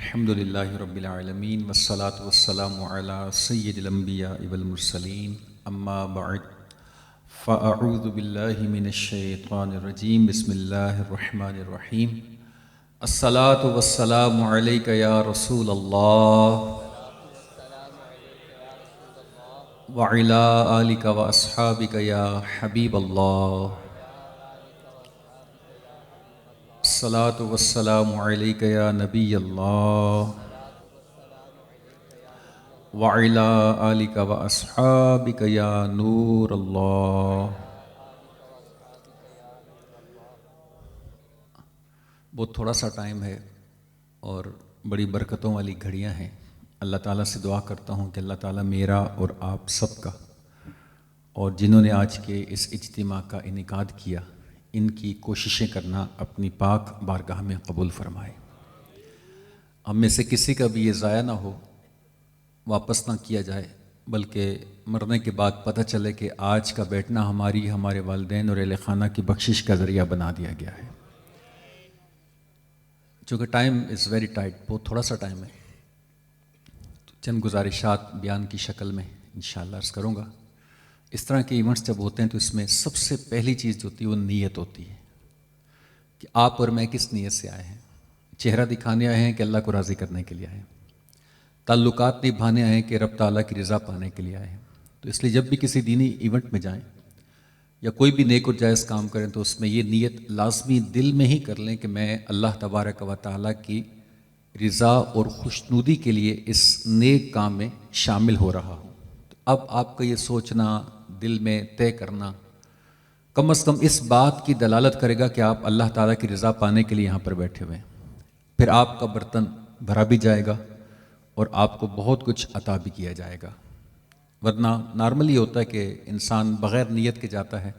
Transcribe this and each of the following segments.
الحمد للہ رب العالمین والصلاة والسلام علی سید الانبیاء والمرسلین اما بعد فاعوذ باللہ من الشیطان الرجیم بسم اللہ الرحمن الرحیم الصلاة والسلام علیک یا رسول اللہ وعلی آلک واصحابک یا حبیب اللہ الصلاة والسلام علیک یا نبی اللہ وعلی آلک واصحابک یا نور اللہ۔ بہت تھوڑا سا ٹائم ہے اور بڑی برکتوں والی گھڑیاں ہیں۔ اللہ تعالیٰ سے دعا کرتا ہوں کہ اللہ تعالیٰ میرا اور آپ سب کا اور جنہوں نے آج کے اس اجتماع کا انعقاد کیا ان کی کوششیں کرنا اپنی پاک بارگاہ میں قبول فرمائے۔ ہم میں سے کسی کا بھی یہ ضائع نہ ہو، واپس نہ کیا جائے، بلکہ مرنے کے بعد پتہ چلے کہ آج کا بیٹھنا ہمارے والدین اور اہل خانہ کی بخشش کا ذریعہ بنا دیا گیا ہے۔ چونکہ ٹائم از ویری ٹائٹ، بہت تھوڑا سا ٹائم ہے، تو چند گزارشات بیان کی شکل میں انشاءاللہ عرض کروں گا۔ اس طرح کے ایونٹس جب ہوتے ہیں تو اس میں سب سے پہلی چیز جو ہوتی ہے وہ نیت ہوتی ہے کہ آپ اور میں کس نیت سے آئے ہیں۔ چہرہ دکھانے آئے ہیں کہ اللہ کو راضی کرنے کے لیے آئے ہیں، تعلقات نبھانے آئے ہیں کہ رب تعالیٰ کی رضا پانے کے لیے آئے ہیں۔ تو اس لیے جب بھی کسی دینی ایونٹ میں جائیں یا کوئی بھی نیک اور جائز کام کریں تو اس میں یہ نیت لازمی دل میں ہی کر لیں کہ میں اللہ تبارک و تعالیٰ کی رضا اور خوشنودی کے لیے اس نیک کام میں شامل ہو رہا ہوں۔ تو اب آپ کا یہ سوچنا، دل میں طے کرنا کم از کم اس بات کی دلالت کرے گا کہ آپ اللہ تعالیٰ کی رضا پانے کے لیے یہاں پر بیٹھے ہوئے ہیں۔ پھر آپ کا برتن بھرا بھی جائے گا اور آپ کو بہت کچھ عطا بھی کیا جائے گا۔ ورنہ نارملی ہوتا ہے کہ انسان بغیر نیت کے جاتا ہے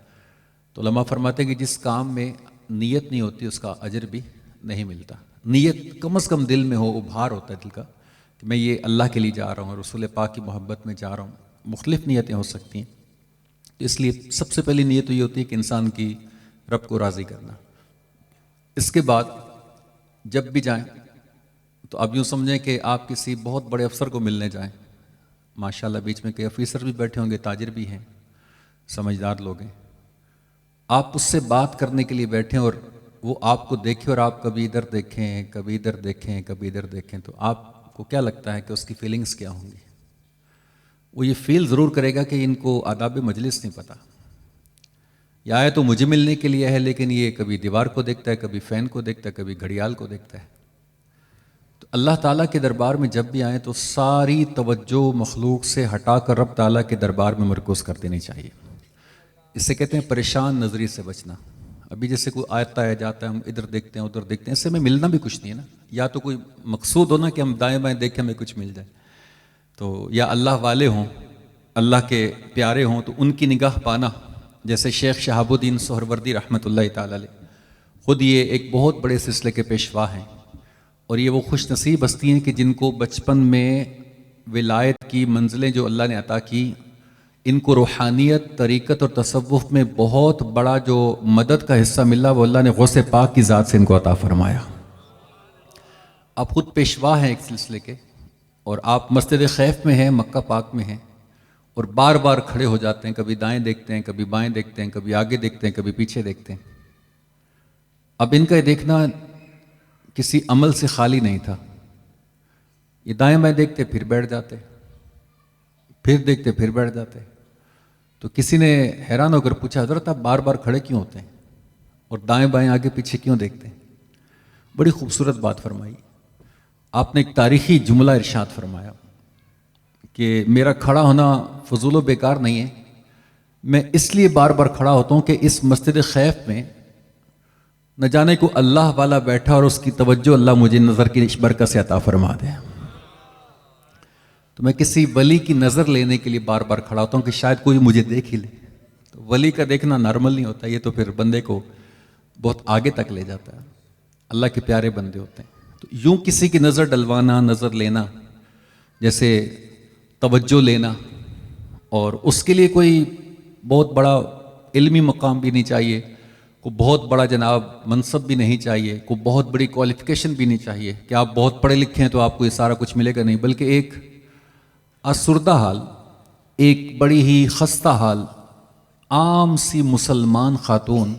تو علماء فرماتے ہیں کہ جس کام میں نیت نہیں ہوتی اس کا اجر بھی نہیں ملتا۔ نیت کم از کم دل میں ہو، ابھار ہوتا ہے دل کا کہ میں یہ اللہ کے لیے جا رہا ہوں، رسول پاک کی محبت میں جا رہا ہوں۔ مختلف نیتیں ہو سکتی ہیں، اس لیے سب سے پہلی نیت تو یہ ہوتی ہے کہ انسان کی رب کو راضی کرنا۔ اس کے بعد جب بھی جائیں تو اب یوں سمجھیں کہ آپ کسی بہت بڑے افسر کو ملنے جائیں، ماشاءاللہ بیچ میں کئی آفیسر بھی بیٹھے ہوں گے، تاجر بھی ہیں، سمجھدار لوگ ہیں۔ آپ اس سے بات کرنے کے لیے بیٹھیں اور وہ آپ کو دیکھیں اور آپ کبھی ادھر دیکھیں، کبھی ادھر دیکھیں، کبھی ادھر دیکھیں، تو آپ کو کیا لگتا ہے کہ اس کی فیلنگز کیا ہوں گی؟ وہ یہ فیل ضرور کرے گا کہ ان کو آداب مجلس نہیں پتہ، یا آئے تو مجھے ملنے کے لیے ہے لیکن یہ کبھی دیوار کو دیکھتا ہے، کبھی فین کو دیکھتا ہے، کبھی گھڑیال کو دیکھتا ہے۔ تو اللہ تعالیٰ کے دربار میں جب بھی آئیں تو ساری توجہ مخلوق سے ہٹا کر رب تعالیٰ کے دربار میں مرکوز کر دینی چاہیے۔ اسے کہتے ہیں پریشان نظری سے بچنا۔ ابھی جیسے کوئی آتا ہے جاتا ہے، ہم ادھر دیکھتے ہیں ادھر دیکھتے ہیں، اس سے ہمیں ملنا بھی کچھ نہیں ہے نا۔ یا تو کوئی مقصود ہونا کہ ہم دائیں بائیں دیکھیں ہمیں کچھ مل جائے، تو یا اللہ والے ہوں، اللہ کے پیارے ہوں تو ان کی نگاہ پانا۔ جیسے شیخ شہاب الدین سہروردی رحمۃ اللہ تعالیٰ علیہ، خود یہ ایک بہت بڑے سلسلے کے پیشوا ہیں، اور یہ وہ خوش نصیب ہستی ہیں کہ جن کو بچپن میں ولایت کی منزلیں جو اللہ نے عطا کی، ان کو روحانیت، طریقت اور تصوف میں بہت بڑا جو مدد کا حصہ ملا وہ اللہ نے غوث پاک کی ذات سے ان کو عطا فرمایا۔ آپ خود پیشوا ہیں ایک سلسلے کے، اور آپ مسجد خیف میں ہیں، مکہ پاک میں ہیں، اور بار بار کھڑے ہو جاتے ہیں، کبھی دائیں دیکھتے ہیں، کبھی بائیں دیکھتے ہیں، کبھی آگے دیکھتے ہیں، کبھی پیچھے دیکھتے ہیں۔ اب ان کا یہ دیکھنا کسی عمل سے خالی نہیں تھا۔ یہ دائیں بائیں دیکھتے پھر بیٹھ جاتے، پھر دیکھتے پھر بیٹھ جاتے۔ تو کسی نے حیران ہو کر پوچھا، حضرت آپ بار بار کھڑے کیوں ہوتے ہیں اور دائیں بائیں آگے پیچھے کیوں دیکھتے ہیں؟ بڑی خوبصورت بات فرمائی۔ آپ نے ایک تاریخی جملہ ارشاد فرمایا کہ میرا کھڑا ہونا فضول و بیکار نہیں ہے، میں اس لیے بار بار کھڑا ہوتا ہوں کہ اس مسجد خیف میں نہ جانے کو اللہ والا بیٹھا اور اس کی توجہ اللہ مجھے نظر کی برکت سے عطا فرما دے۔ تو میں کسی ولی کی نظر لینے کے لیے بار بار کھڑا ہوتا ہوں کہ شاید کوئی مجھے دیکھ ہی لے۔ تو ولی کا دیکھنا نارمل نہیں ہوتا، یہ تو پھر بندے کو بہت آگے تک لے جاتا ہے۔ اللہ کے پیارے بندے ہوتے ہیں، تو یوں کسی کی نظر ڈلوانا، نظر لینا، جیسے توجہ لینا، اور اس کے لیے کوئی بہت بڑا علمی مقام بھی نہیں چاہیے، کو بہت بڑا جناب منصب بھی نہیں چاہیے، کو بہت بڑی کوالیفیکیشن بھی نہیں چاہیے کہ آپ بہت پڑھے لکھے ہیں تو آپ کو یہ سارا کچھ ملے گا، نہیں، بلکہ ایک افسردہ حال، ایک بڑی ہی خستہ حال عام سی مسلمان خاتون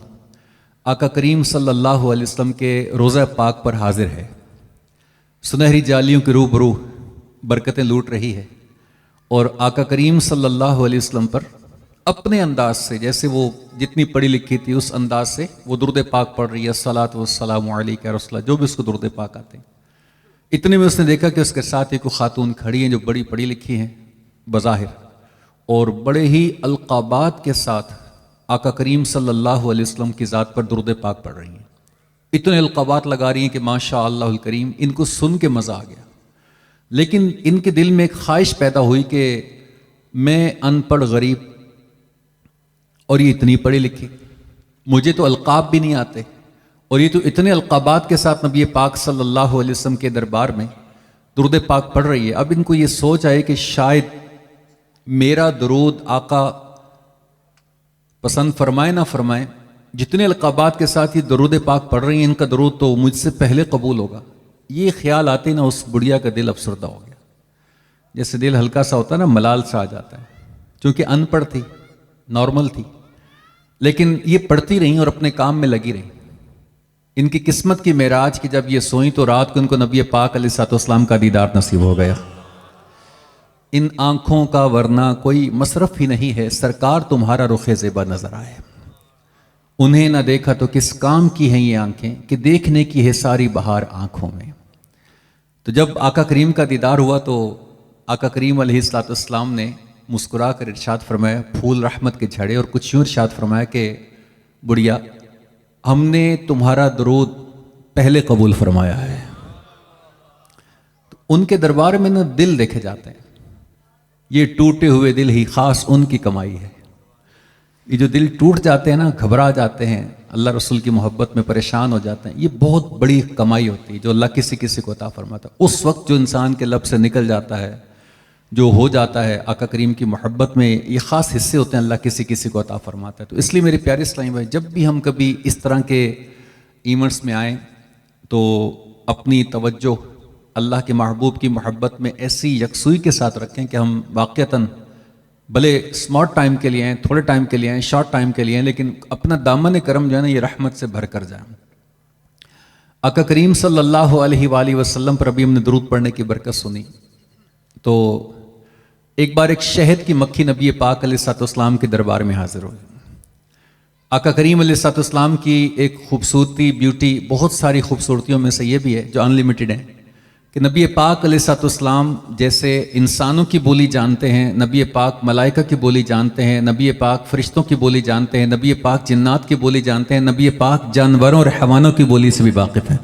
آقا کریم صلی اللہ علیہ وسلم کے روضہ پاک پر حاضر ہے، سنہری جالیوں کے روبرو برکتیں لوٹ رہی ہے، اور آقا کریم صلی اللہ علیہ وسلم پر اپنے انداز سے، جیسے وہ جتنی پڑھی لکھی تھی اس انداز سے وہ درود پاک پڑھ رہی ہے، الصلاۃ والسلام علیک یا رسول اللہ، جو بھی اس کو درود پاک آتے ہیں۔ اتنے میں اس نے دیکھا کہ اس کے ساتھ ایک خاتون کھڑی ہیں جو بڑی پڑھی لکھی ہیں بظاہر، اور بڑے ہی القابات کے ساتھ آقا کریم صلی اللہ علیہ وسلم کی ذات پر درود پاک پڑھ رہی ہیں، اتنے القابات لگا رہی ہیں کہ ماشاء اللہ الکریم، ان کو سن کے مزہ آ گیا، لیکن ان کے دل میں ایک خواہش پیدا ہوئی کہ میں ان پڑھ غریب اور یہ اتنی پڑھی لکھی، مجھے تو القاب بھی نہیں آتے، اور یہ تو اتنے القابات کے ساتھ نبی پاک صلی اللہ علیہ وسلم کے دربار میں درود پاک پڑھ رہی ہے۔ اب ان کو یہ سوچ آئے کہ شاید میرا درود آقا پسند فرمائے نہ فرمائے، جتنے القابات کے ساتھ یہ درود پاک پڑھ رہی ہیں ان کا درود تو مجھ سے پہلے قبول ہوگا۔ یہ خیال آتے نا اس بڑھیا کا دل افسردہ ہو گیا، جیسے دل ہلکا سا ہوتا ہے نا، ملال سا آ جاتا ہے، چونکہ ان پڑھ تھی، نارمل تھی، لیکن یہ پڑھتی رہیں اور اپنے کام میں لگی رہیں۔ ان کی قسمت کی معراج کی جب یہ سوئیں تو رات کو ان کو نبی پاک علیہ الصلوۃ والسلام کا دیدار نصیب ہو گیا۔ ان آنکھوں کا ورنہ کوئی مصرف ہی نہیں ہے، سرکار تمہارا رخ زیبا نظر آئے، انہیں نہ دیکھا تو کس کام کی ہیں یہ آنکھیں کہ دیکھنے کی ہے ساری بہار آنکھوں میں۔ تو جب آقا کریم کا دیدار ہوا تو آقا کریم علیہ الصلوۃ والسلام نے مسکرا کر ارشاد فرمایا، پھول رحمت کے جھڑے، اور کچھ یوں ارشاد فرمایا کہ بڑھیا، ہم نے تمہارا درود پہلے قبول فرمایا ہے۔ تو ان کے دربار میں نا دل دیکھے جاتے ہیں، یہ ٹوٹے ہوئے دل ہی خاص ان کی کمائی ہے۔ یہ جو دل ٹوٹ جاتے ہیں نا، گھبرا جاتے ہیں، اللہ رسول کی محبت میں پریشان ہو جاتے ہیں، یہ بہت بڑی کمائی ہوتی ہے جو اللہ کسی کسی کو عطا فرماتا ہے۔ اس وقت جو انسان کے لب سے نکل جاتا ہے، جو ہو جاتا ہے آقا کریم کی محبت میں، یہ خاص حصے ہوتے ہیں، اللہ کسی کسی کو عطا فرماتا ہے۔ تو اس لیے میرے پیارے اسلامی بھائی، جب بھی ہم کبھی اس طرح کے ایونٹس میں آئیں تو اپنی توجہ اللہ کے محبوب کی محبت میں ایسی یکسوئی کے ساتھ رکھیں کہ ہم واقعتاً بھلے اسمارٹ ٹائم کے لیے آئیں، تھوڑے ٹائم کے لیے آئیں، شارٹ ٹائم کے لیے آئیں، لیکن اپنا دامن کرم جو ہے نا یہ رحمت سے بھر کر جائیں۔ آقا کریم صلی اللہ علیہ وآلہ وسلم پر ابھی ہم نے درود پڑھنے کی برکت سنی، تو ایک بار ایک شہد کی مکھی نبی پاک علیہ الصلوۃ والسلام کے دربار میں حاضر ہوئی۔ آقا کریم علیہ الصلوۃ والسلام کی ایک خوبصورتی، بیوٹی، بہت ساری خوبصورتیوں میں سے یہ بھی ہے جو انلیمیٹڈ ہے کہ نبی پاک علیہ الصلوۃ والسلام جیسے انسانوں کی بولی جانتے ہیں، نبی پاک ملائکہ کی بولی جانتے ہیں، نبی پاک فرشتوں کی بولی جانتے ہیں، نبی پاک جنات کی بولی جانتے ہیں، نبی پاک جانوروں اور حیوانوں کی بولی سے بھی واقف ہیں۔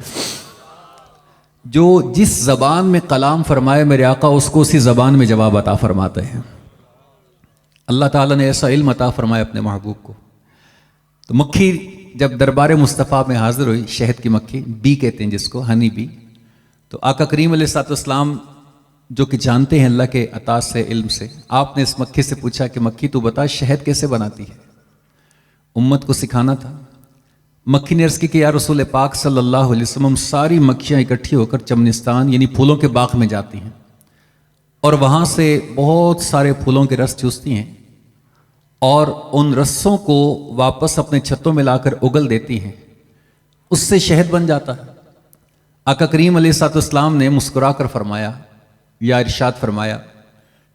جو جس زبان میں کلام فرمائے میرے آقا، اس کو اسی زبان میں جواب عطا فرماتے ہیں۔ اللہ تعالیٰ نے ایسا علم عطا فرمایا اپنے محبوب کو۔ تو مکھی جب دربار مصطفیٰ میں حاضر ہوئی، شہد کی مکھی، بی کہتے ہیں جس کو، ہنی بی، تو آقا کریم علیہ الصلوۃ والسلام جو کہ جانتے ہیں اللہ کے عطا سے، علم سے، آپ نے اس مکھی سے پوچھا کہ مکھی تو بتا شہد کیسے بناتی ہے، امت کو سکھانا تھا۔ مکھی نے عرض کی کہ یا رسول پاک صلی اللہ علیہ وسلم، ساری مکھیاں اکٹھی ہو کر چمنستان یعنی پھولوں کے باغ میں جاتی ہیں اور وہاں سے بہت سارے پھولوں کے رس چوستی ہیں اور ان رسوں کو واپس اپنے چھتوں میں لا کر اگل دیتی ہیں، اس سے شہد بن جاتا ہے۔ آقا کریم علیہ الصلوۃ والسلام نے مسکرا کر فرمایا یا ارشاد فرمایا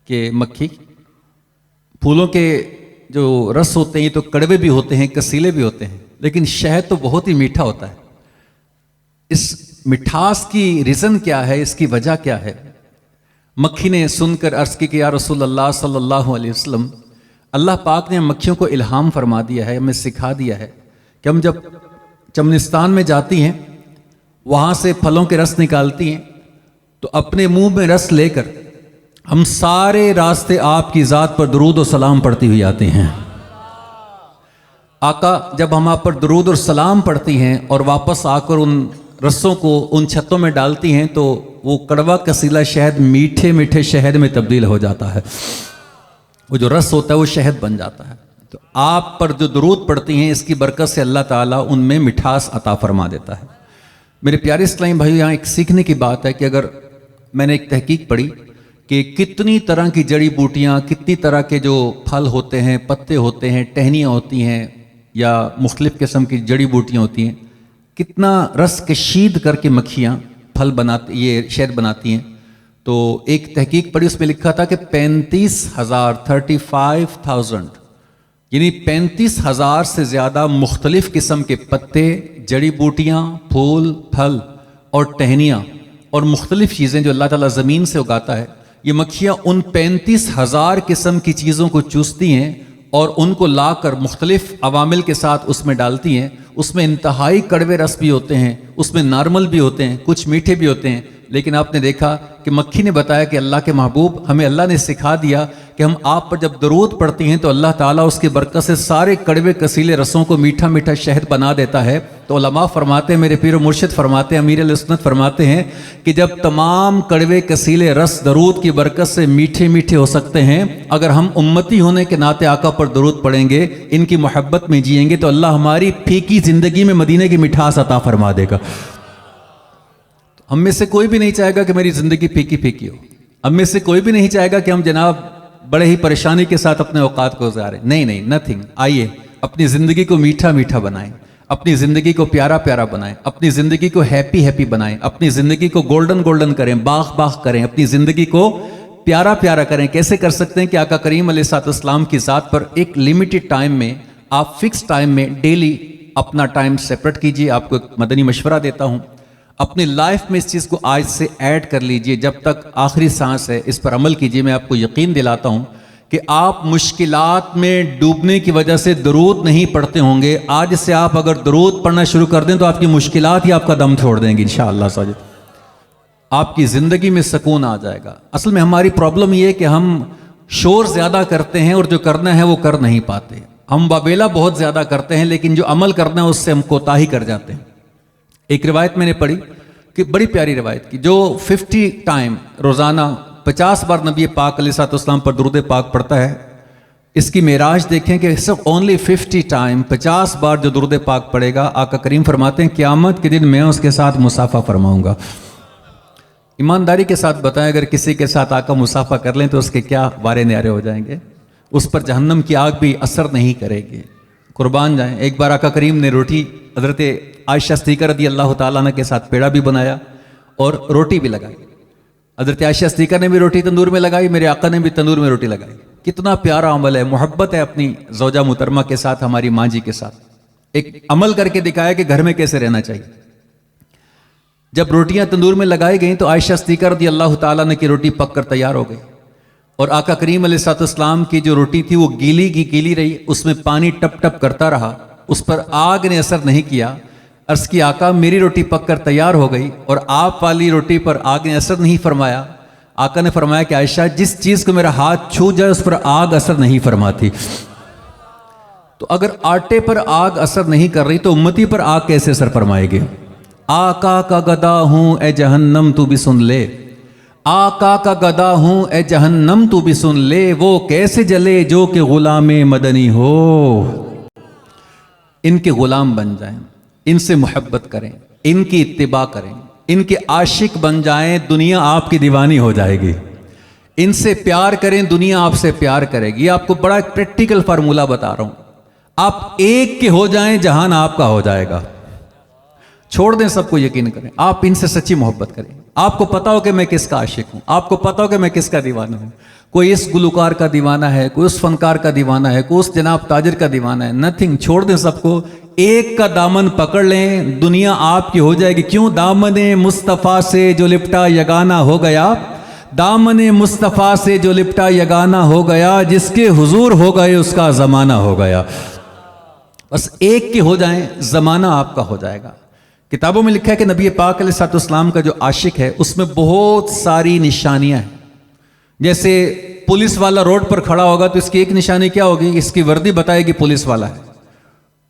کہ مکھی، پھولوں کے جو رس ہوتے ہیں یہ تو کڑوے بھی ہوتے ہیں، کسیلے بھی ہوتے ہیں، لیکن شہد تو بہت ہی میٹھا ہوتا ہے۔ اس مٹھاس کی ریزن کیا ہے، اس کی وجہ کیا ہے؟ مکھی نے سن کر عرض کی کہ یا رسول اللہ صلی اللہ علیہ وسلم، اللہ پاک نے مکھیوں کو الہام فرما دیا ہے، ہمیں سکھا دیا ہے کہ ہم جب چمنستان میں جاتی ہیں، وہاں سے پھلوں کے رس نکالتی ہیں، تو اپنے منہ میں رس لے کر ہم سارے راستے آپ کی ذات پر درود و سلام پڑھتی ہوئی آتے ہیں۔ آقا جب ہم آپ پر درود اور سلام پڑھتی ہیں اور واپس آ کر ان رسوں کو ان چھتوں میں ڈالتی ہیں تو وہ کڑوا کسیلا شہد میٹھے میٹھے شہد میں تبدیل ہو جاتا ہے، وہ جو رس ہوتا ہے وہ شہد بن جاتا ہے۔ تو آپ پر جو درود پڑتی ہیں اس کی برکت سے اللہ تعالیٰ ان میں مٹھاس عطا فرما دیتا ہے۔ میرے پیارے اسلامی بھائی، یہاں ایک سیکھنے کی بات ہے کہ اگر میں نے ایک تحقیق پڑھی کہ کتنی طرح کی جڑی بوٹیاں، کتنی طرح کے جو پھل ہوتے ہیں، پتے ہوتے ہیں، ٹہنیاں ہوتی ہیں یا مختلف قسم کی جڑی بوٹیاں ہوتی ہیں، کتنا رس کشید کر کے مکھیاں پھل بناتی، یہ شہد بناتی ہیں۔ تو ایک تحقیق پڑھی، اس پہ لکھا تھا کہ 35,000 یعنی 35,000 سے زیادہ مختلف قسم کے پتے، جڑی بوٹیاں، پھول، پھل اور ٹہنیاں اور مختلف چیزیں جو اللہ تعالیٰ زمین سے اگاتا ہے، یہ مکھیاں ان 35,000 قسم کی چیزوں کو چوستی ہیں اور ان کو لا کر مختلف عوامل کے ساتھ اس میں ڈالتی ہیں۔ اس میں انتہائی کڑوے رس بھی ہوتے ہیں، اس میں نارمل بھی ہوتے ہیں، کچھ میٹھے بھی ہوتے ہیں، لیکن آپ نے دیکھا کہ مکھی نے بتایا کہ اللہ کے محبوب، ہمیں اللہ نے سکھا دیا کہ ہم آپ پر جب درود پڑھتی ہیں تو اللہ تعالیٰ اس کی برکت سے سارے کڑوے کسیلے رسوں کو میٹھا میٹھا شہد بنا دیتا ہے۔ تو علماء فرماتے ہیں، میرے پیر و مرشد فرماتے ہیں، امیر علیہ سنت فرماتے ہیں کہ جب تمام کڑوے کسیلے رس درود کی برکت سے میٹھے میٹھے ہو سکتے ہیں، اگر ہم امتی ہونے کے ناطے آقا پر درود پڑھیں گے، ان کی محبت میں جئیں گے، تو اللہ ہماری پھیکی زندگی میں مدینے کی مٹھاس عطا فرما دے گا۔ ہم میں سے کوئی بھی نہیں چاہے گا کہ میری زندگی پھیکی پھیکی ہو، ہم میں سے کوئی بھی نہیں چاہے گا کہ ہم جناب بڑے ہی پریشانی کے ساتھ اپنے اوقات کو گزاریں۔ نہیں، نتھنگ۔ آئیے اپنی زندگی کو میٹھا میٹھا بنائیں، اپنی زندگی کو پیارا پیارا بنائیں، اپنی زندگی کو ہیپی ہیپی بنائیں، اپنی زندگی کو گولڈن گولڈن کریں، باغ باغ کریں، اپنی زندگی کو پیارا پیارا کریں۔ کیسے کر سکتے ہیں کہ آقا کریم علیہ الصلوۃ والسلام کی ذات پر ایک لیمیٹڈ ٹائم میں، آپ فکس ٹائم میں ڈیلی اپنا ٹائم سیپریٹ کیجئے۔ آپ کو ایک مدنی مشورہ دیتا ہوں، اپنی لائف میں اس چیز کو آج سے ایڈ کر لیجئے، جب تک آخری سانس ہے اس پر عمل کیجئے۔ میں آپ کو یقین دلاتا ہوں کہ آپ مشکلات میں ڈوبنے کی وجہ سے درود نہیں پڑھتے ہوں گے، آج سے آپ اگر درود پڑھنا شروع کر دیں تو آپ کی مشکلات ہی آپ کا دم چھوڑ دیں گی انشاءاللہ ساجد۔ آپ کی زندگی میں سکون آ جائے گا۔ اصل میں ہماری پرابلم یہ ہے کہ ہم شور زیادہ کرتے ہیں اور جو کرنا ہے وہ کر نہیں پاتے۔ ہم واویلا بہت زیادہ کرتے ہیں لیکن جو عمل کرنا ہے اس سے ہم کوتاہی کر جاتے ہیں۔ ایک روایت میں نے پڑھی کہ بڑی پیاری روایت کی، جو 50 ٹائم روزانہ 50 بار نبی پاک علیہ الصلوۃ والسلام پر درود پاک پڑھتا ہے، اس کی معراج دیکھیں کہ صرف اونلی 50 ٹائم 50 بار جو درود پاک پڑھے گا، آقا کریم فرماتے ہیں قیامت کے دن میں اس کے ساتھ مصافحہ فرماؤں گا۔ ایمانداری کے ساتھ بتائیں، اگر کسی کے ساتھ آقا مصافحہ کر لیں تو اس کے کیا وارے نیارے ہو جائیں گے، اس پر جہنم کی آگ بھی اثر نہیں کرے گی۔ قربان جائیں، ایک بار آقا کریم نے روٹی حضرت عائشہ صدیقہ رضی اللہ تعالیٰ عنہ کے ساتھ پیڑا بھی بنایا اور روٹی بھی لگائی۔ حضرت عائشہ صدیقہ نے بھی روٹی تندور میں لگائی، میرے آقا نے بھی تندور میں روٹی لگائی۔ کتنا پیارا عمل ہے، محبت ہے اپنی زوجہ محترمہ کے ساتھ، ہماری ماں جی کے ساتھ۔ ایک عمل کر کے دکھایا کہ گھر میں کیسے رہنا چاہیے۔ جب روٹیاں تندور میں لگائی گئیں تو عائشہ صدیقہ رضی اللہ تعالیٰ عنہ کی روٹی پک کر تیار ہو گئی، اور آقا کریم علیہ الصلوۃ والسلام کی جو روٹی تھی وہ گیلی کی گیلی رہی، اس میں پانی ٹپ ٹپ کرتا رہا، اس پر آگ نے اثر نہیں کیا۔ عرض کی آقا میری روٹی پک کر تیار ہو گئی اور آپ والی روٹی پر آگ نے اثر نہیں فرمایا۔ آقا نے فرمایا کہ عائشہ جس چیز کو میرا ہاتھ چھو جائے اس پر آگ اثر نہیں فرماتی۔ تو اگر آٹے پر آگ اثر نہیں کر رہی تو امتی پر آگ کیسے اثر فرمائے گی؟ آقا کا گدا ہوں اے جہنم تو بھی سن لے، آقا کا گدا ہوں اے جہنم تو بھی سن لے، وہ کیسے جلے جو کہ غلام مدنی ہو۔ ان کے غلام بن جائیں، ان سے محبت کریں، ان کی اتباع کریں، ان کے عاشق بن جائیں، دنیا آپ کی دیوانی ہو جائے گی۔ ان سے پیار کریں، دنیا آپ سے پیار کرے گی۔ آپ کو بڑا ایک پریکٹیکل فارمولہ بتا رہا ہوں، آپ ایک کے ہو جائیں جہان آپ کا ہو جائے گا۔ چھوڑ دیں سب کو، یقین کریں، آپ ان سے سچی محبت کریں۔ آپ کو پتا ہو کہ میں کس کا عاشق ہوں، آپ کو پتا ہو کہ میں کس کا دیوانہ ہوں۔ کوئی اس گلوکار کا دیوانہ ہے، کوئی اس فنکار کا دیوانہ ہے، کوئی اس جناب تاجر کا دیوانہ ہے، نتھنگ۔ چھوڑ دیں سب کو، ایک کا دامن پکڑ لیں، دنیا آپ کی ہو جائے گی۔ کیوں؟ دامن مصطفیٰ سے جو لپٹا یگانہ ہو گیا، دامن مصطفیٰ سے جو لپٹا یگانہ ہو گیا، جس کے حضور ہو گئے اس کا زمانہ ہو گیا۔ بس ایک کے ہو جائیں، زمانہ آپ کا ہو جائے گا۔ کتابوں میں لکھا ہے کہ نبی پاک علیہ الصلوۃ والسلام کا جو عاشق ہے اس میں بہت ساری نشانیاں ہیں۔ جیسے پولیس والا روڈ پر کھڑا ہوگا تو اس کی ایک نشانی کیا ہوگی؟ اس کی وردی بتائے گی پولیس والا ہے۔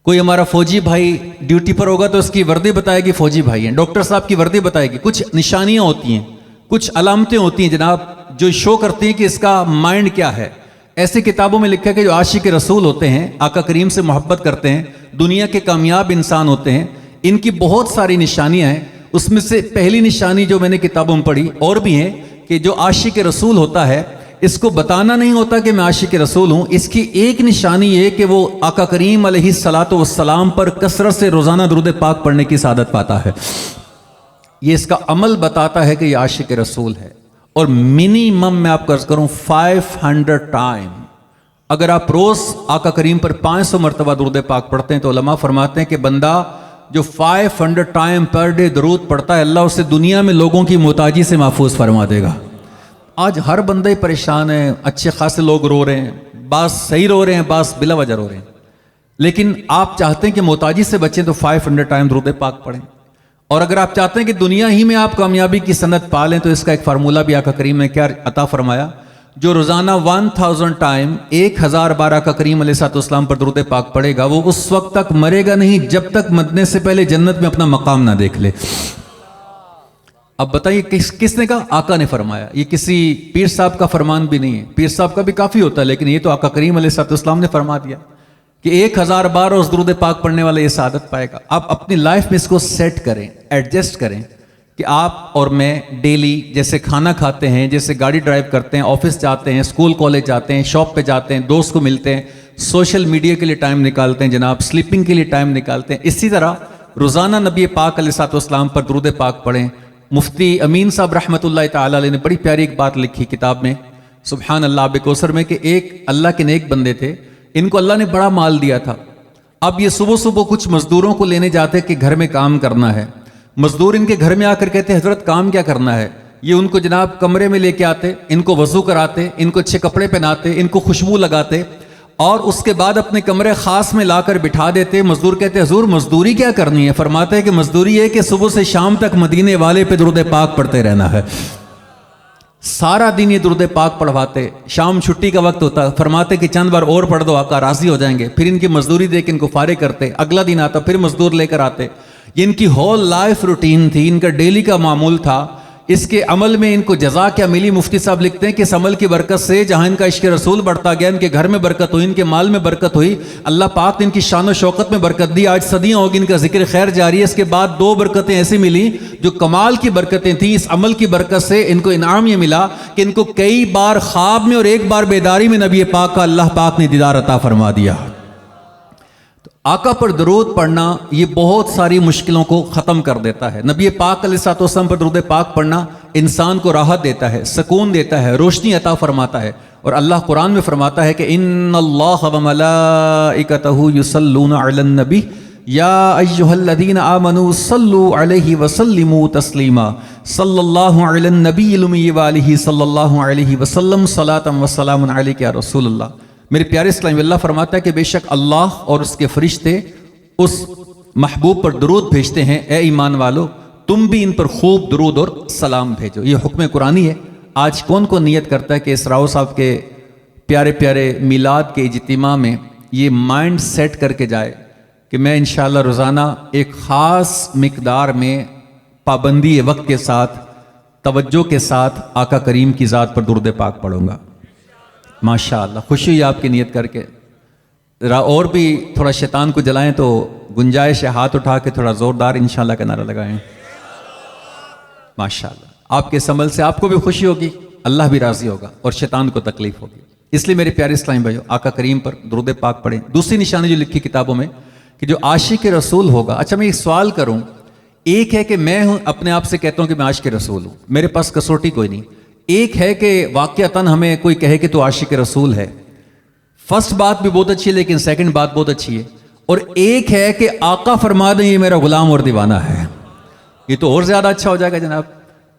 کوئی ہمارا فوجی بھائی ڈیوٹی پر ہوگا تو اس کی وردی بتائے گی فوجی بھائی ہیں۔ ڈاکٹر صاحب کی وردی بتائے گی۔ کچھ نشانیاں ہوتی ہیں، کچھ علامتیں ہوتی ہیں جناب، جو شو کرتی ہیں کہ اس کا مائنڈ کیا ہے، ایسی کتابوں میں لکھا ہے کہ جو عاشق رسول ہوتے ہیں، آقا کریم سے محبت کرتے ہیں، دنیا کے کامیاب انسان ہوتے ہیں، ان کی بہت ساری نشانیاں ہیں۔ اس میں سے پہلی نشانی جو میں نے کتابوں میں پڑھی، اور بھی ہیں، کہ جو عاشق رسول ہوتا ہے اس کو بتانا نہیں ہوتا کہ میں عاشق رسول ہوں۔ اس کی ایک نشانی یہ کہ وہ آقا کریم علیہ الصلاۃ والسلام پر کثرت سے روزانہ درود پاک پڑھنے کی سعادت پاتا ہے۔ یہ اس کا عمل بتاتا ہے کہ یہ عاشق رسول ہے۔ اور منیمم میں آپ عرض کروں 500 ٹائم، اگر آپ روز آقا کریم پر 500 مرتبہ درود پاک پڑھتے ہیں تو علماء فرماتے ہیں کہ بندہ جو 500 ٹائم پر ڈے درود پڑھتا ہے، اللہ اسے دنیا میں لوگوں کی محتاجی سے محفوظ فرما دے گا۔ آج ہر بندہ ہی پریشان ہے، اچھے خاصے لوگ رو رہے ہیں، بعض صحیح رو رہے ہیں، بعض بلا وجہ رو رہے ہیں، لیکن آپ چاہتے ہیں کہ محتاجی سے بچیں تو 500 ٹائم درود پاک پڑھیں۔ اور اگر آپ چاہتے ہیں کہ دنیا ہی میں آپ کامیابی کی سند پا لیں تو اس کا ایک فارمولہ بھی آقا کریم نے کیا عطا فرمایا، جو روزانہ 1000 ٹائم 1000 بار آقا کریم علیہ الصلوۃ والسلام پر درود پاک پڑھے گا، وہ اس وقت تک مرے گا نہیں جب تک مرنے سے پہلے جنت میں اپنا مقام نہ دیکھ لے۔ اب بتائیے کس نے کہا؟ آقا نے فرمایا۔ یہ کسی پیر صاحب کا فرمان بھی نہیں ہے، پیر صاحب کا بھی کافی ہوتا ہے، لیکن یہ تو آقا کریم علیہ الصلوۃ والسلام نے فرما دیا کہ 1000 بار اس درود پاک پڑھنے والا یہ سعادت پائے گا۔ آپ اپنی لائف میں اس کو سیٹ کریں، ایڈجسٹ کریں کہ آپ اور میں ڈیلی جیسے کھانا کھاتے ہیں، جیسے گاڑی ڈرائیو کرتے ہیں، آفس جاتے ہیں، اسکول کالج جاتے ہیں، شاپ پہ جاتے ہیں، دوست کو ملتے ہیں، سوشل میڈیا کے لیے ٹائم نکالتے ہیں جناب، سلیپنگ کے لیے ٹائم نکالتے ہیں، اسی طرح روزانہ نبی پاک علیہ الصلوۃ والسلام پر درود پاک پڑھیں۔ مفتی امین صاحب رحمۃ اللہ تعالی علیہ نے بڑی پیاری ایک بات لکھی کتاب میں، سبحان اللہ آب کوثر میں، کہ ایک اللہ کے نیک بندے تھے، ان کو اللہ نے بڑا مال دیا تھا۔ اب یہ صبح صبح کچھ مزدوروں کو لینے جاتے کہ گھر میں کام کرنا ہے۔ مزدور ان کے گھر میں آ کر کہتے حضرت کام کیا کرنا ہے؟ یہ ان کو جناب کمرے میں لے کے آتے، ان کو وضو کراتے، ان کو اچھے کپڑے پہناتے، ان کو خوشبو لگاتے، اور اس کے بعد اپنے کمرے خاص میں لا کر بٹھا دیتے۔ مزدور کہتے حضور مزدوری کیا کرنی ہے؟ فرماتے ہیں کہ مزدوری ہے کہ صبح سے شام تک مدینے والے پہ درود پاک پڑھتے رہنا ہے۔ سارا دن یہ درود پاک پڑھواتے، شام چھٹی کا وقت ہوتا، فرماتے کہ چند بار اور پڑھ دو آقا راضی ہو جائیں گے، پھر ان کی مزدوری دے کے ان کو فارغ کرتے، اگلا دن آتا پھر مزدور لے کر آتے۔ یہ ان کی ہول لائف روٹین تھی، ان کا ڈیلی کا معمول تھا۔ اس کے عمل میں ان کو جزا کیا ملی؟ مفتی صاحب لکھتے ہیں کہ اس عمل کی برکت سے جہاں ان کا عشق رسول بڑھتا گیا، ان کے گھر میں برکت ہوئی، ان کے مال میں برکت ہوئی، اللہ پاک نے ان کی شان و شوکت میں برکت دی، آج صدیاں ہوگی ان کا ذکر خیر جاری ہے۔ اس کے بعد 2 برکتیں ایسی ملی جو کمال کی برکتیں تھیں، اس عمل کی برکت سے ان کو انعام یہ ملا کہ ان کو کئی بار خواب میں اور ایک بار بیداری میں نبی پاک کا اللہ پاک نے دیدار عطا فرما دیا۔ آقا پر درود پڑھنا یہ بہت ساری مشکلوں کو ختم کر دیتا ہے۔ نبی پاک علیہ الصلوۃ والسلام پر درود پاک پڑھنا انسان کو راحت دیتا ہے، سکون دیتا ہے، روشنی عطا فرماتا ہے۔ اور اللہ قرآن میں فرماتا ہے کہ ان اللہ وملائکتہ یصلون علی النبی یا ایھا الذین آمنوا صلوا علیہ وسلموا تسلیما صلی اللہ علی النبی الامی وآلہ صلی اللہ علیہ وسلم صلاۃ وسلام علیک یا رسول اللہ۔ میرے پیارے اسلام، اللہ فرماتا ہے کہ بے شک اللہ اور اس کے فرشتے اس محبوب پر درود بھیجتے ہیں، اے ایمان والو تم بھی ان پر خوب درود اور سلام بھیجو۔ یہ حکم قرآنی ہے۔ آج کون کون نیت کرتا ہے کہ اس راؤ صاحب کے پیارے پیارے میلاد کے اجتماع میں یہ مائنڈ سیٹ کر کے جائے کہ میں انشاءاللہ روزانہ ایک خاص مقدار میں پابندی وقت کے ساتھ، توجہ کے ساتھ آقا کریم کی ذات پر درود پاک پڑھوں گا؟ ماشاءاللہ، خوشی ہوئی آپ کی نیت کر کے۔ ذرا اور بھی تھوڑا شیطان کو جلائیں تو گنجائش ہے، ہاتھ اٹھا کے تھوڑا زوردار انشاءاللہ کا نعرہ لگائیں۔ ماشاءاللہ، آپ کے اس عمل سے آپ کو بھی خوشی ہوگی، اللہ بھی راضی ہوگا اور شیطان کو تکلیف ہوگی۔ اس لیے میرے پیارے اسلامی بھائیو، آقا کریم پر درود پاک پڑھیں۔ دوسری نشانی جو لکھی کتابوں میں کہ جو عاشق رسول ہوگا، اچھا میں ایک سوال کروں، ایک ہے کہ میں اپنے آپ سے کہتا ہوں کہ میں عاشق رسول ہوں، میرے پاس کسوٹی کوئی نہیں۔ ایک ہے کہ واقعتاً ہمیں کوئی کہے کہ تو عاشق رسول ہے، فرسٹ بات بھی بہت اچھی ہے لیکن سیکنڈ بات بہت اچھی ہے۔ اور ایک ہے کہ آقا فرما دیں یہ میرا غلام اور دیوانہ ہے، یہ تو اور زیادہ اچھا ہو جائے گا جناب۔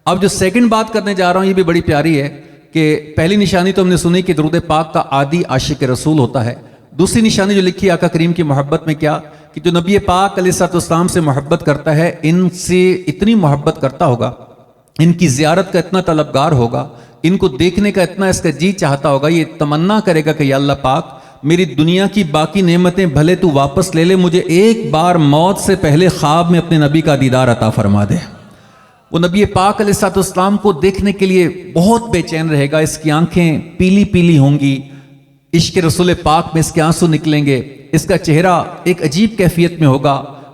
اب جو سیکنڈ بات کرنے جا رہا ہوں یہ بھی بڑی پیاری ہے کہ پہلی نشانی تو ہم نے سنی کہ درود پاک کا عادی عاشق رسول ہوتا ہے۔ دوسری نشانی جو لکھی آقا کریم کی محبت میں کیا کہ جو نبی پاک علیہ الصلوۃ والسلام سے محبت کرتا ہے، ان سے اتنی محبت کرتا ہوگا، ان کی زیارت کا اتنا طلبگار ہوگا، ان کو دیکھنے کا اتنا اس کا جی چاہتا ہوگا، یہ تمنا کرے گا کہ یا اللہ پاک میری دنیا کی باقی نعمتیں بھلے تو واپس لے لے، مجھے ایک بار موت سے پہلے خواب میں اپنے نبی کا دیدار عطا فرما دے۔ وہ نبی پاک علیہ الصلوۃ والسلام کو دیکھنے کے لیے بہت بے چین رہے گا، اس کی آنکھیں پیلی پیلی ہوں گی، عشق رسول پاک میں اس کے آنسو نکلیں گے، اس کا چہرہ ایک عجیب کیفیت میں ہوگا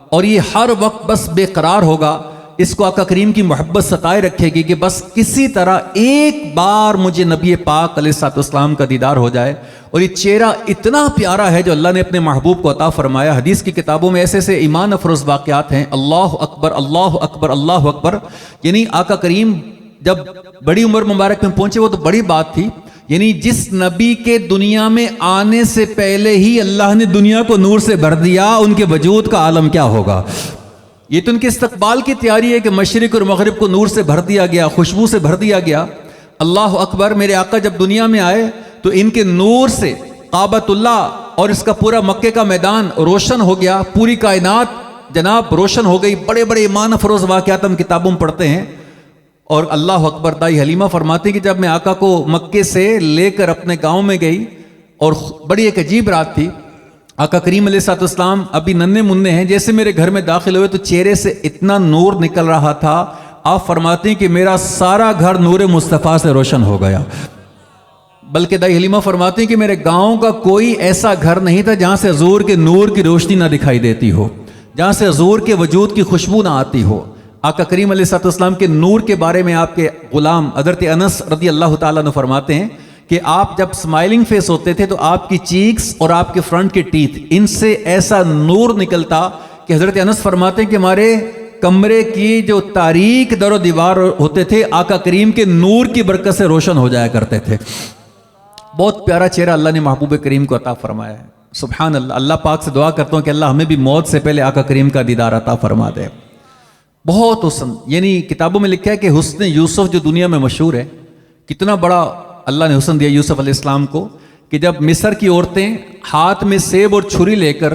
اور یہ ہر وقت بس بے قرار ہوگا. اس کو آقا کریم کی محبت ستائے رکھے گی کہ بس کسی طرح ایک بار مجھے نبی پاک علیہ الصلوۃ والسلام کا دیدار ہو جائے. اور یہ چہرہ اتنا پیارا ہے جو اللہ نے اپنے محبوب کو عطا فرمایا. حدیث کی کتابوں میں ایسے ایسے ایمان افروز واقعات ہیں. اللہ اکبر اللہ اکبر اللہ اکبر. یعنی آقا کریم جب بڑی عمر مبارک میں پہنچے وہ تو بڑی بات تھی. یعنی جس نبی کے دنیا میں آنے سے پہلے ہی اللہ نے دنیا کو نور سے بھر دیا، ان کے وجود کا عالم کیا ہوگا. یہ تو ان کے استقبال کی تیاری ہے کہ مشرق اور مغرب کو نور سے بھر دیا گیا، خوشبو سے بھر دیا گیا. اللہ اکبر. میرے آقا جب دنیا میں آئے تو ان کے نور سے کعبۃ اللہ اور اس کا پورا مکے کا میدان روشن ہو گیا. پوری کائنات جناب روشن ہو گئی. بڑے بڑے ایمان افروز واقعات ہم کتابوں میں پڑھتے ہیں. اور اللہ اکبر. دائی حلیمہ فرماتی کہ جب میں آقا کو مکے سے لے کر اپنے گاؤں میں گئی اور بڑی ایک عجیب رات تھی. آقا کریم علیہ الصلوۃ والسلام ابھی ننھے منھے ہیں. جیسے میرے گھر میں داخل ہوئے تو چہرے سے اتنا نور نکل رہا تھا. آپ فرماتی ہیں کہ میرا سارا گھر نور مصطفیٰ سے روشن ہو گیا. بلکہ دائی حلیمہ فرماتی ہیں کہ میرے گاؤں کا کوئی ایسا گھر نہیں تھا جہاں سے حضور کے نور کی روشنی نہ دکھائی دیتی ہو، جہاں سے حضور کے وجود کی خوشبو نہ آتی ہو. آقا کریم علیہ الصلوۃ والسلام کے نور کے بارے میں آپ کے غلام حضرت انس رضی اللہ تعالیٰ عنہ فرماتے ہیں کہ آپ جب اسمائلنگ فیس ہوتے تھے تو آپ کی چیکس اور آپ کے فرنٹ کے ٹیتھ ان سے ایسا نور نکلتا کہ حضرت انس فرماتے ہیں کہ ہمارے کمرے کی جو تاریک در و دیوار ہوتے تھے آقا کریم کے نور کی برکت سے روشن ہو جایا کرتے تھے. بہت پیارا چہرہ اللہ نے محبوب کریم کو عطا فرمایا ہے. سبحان اللہ. اللہ پاک سے دعا کرتا ہوں کہ اللہ ہمیں بھی موت سے پہلے آقا کریم کا دیدار عطا فرما دے. بہت حسن. یعنی کتابوں میں لکھا ہے کہ حسن یوسف جو دنیا میں مشہور ہے، کتنا بڑا اللہ نے حسن دیا یوسف علیہ السلام کو کہ جب مصر کی عورتیں ہاتھ میں سیب اور چھری لے کر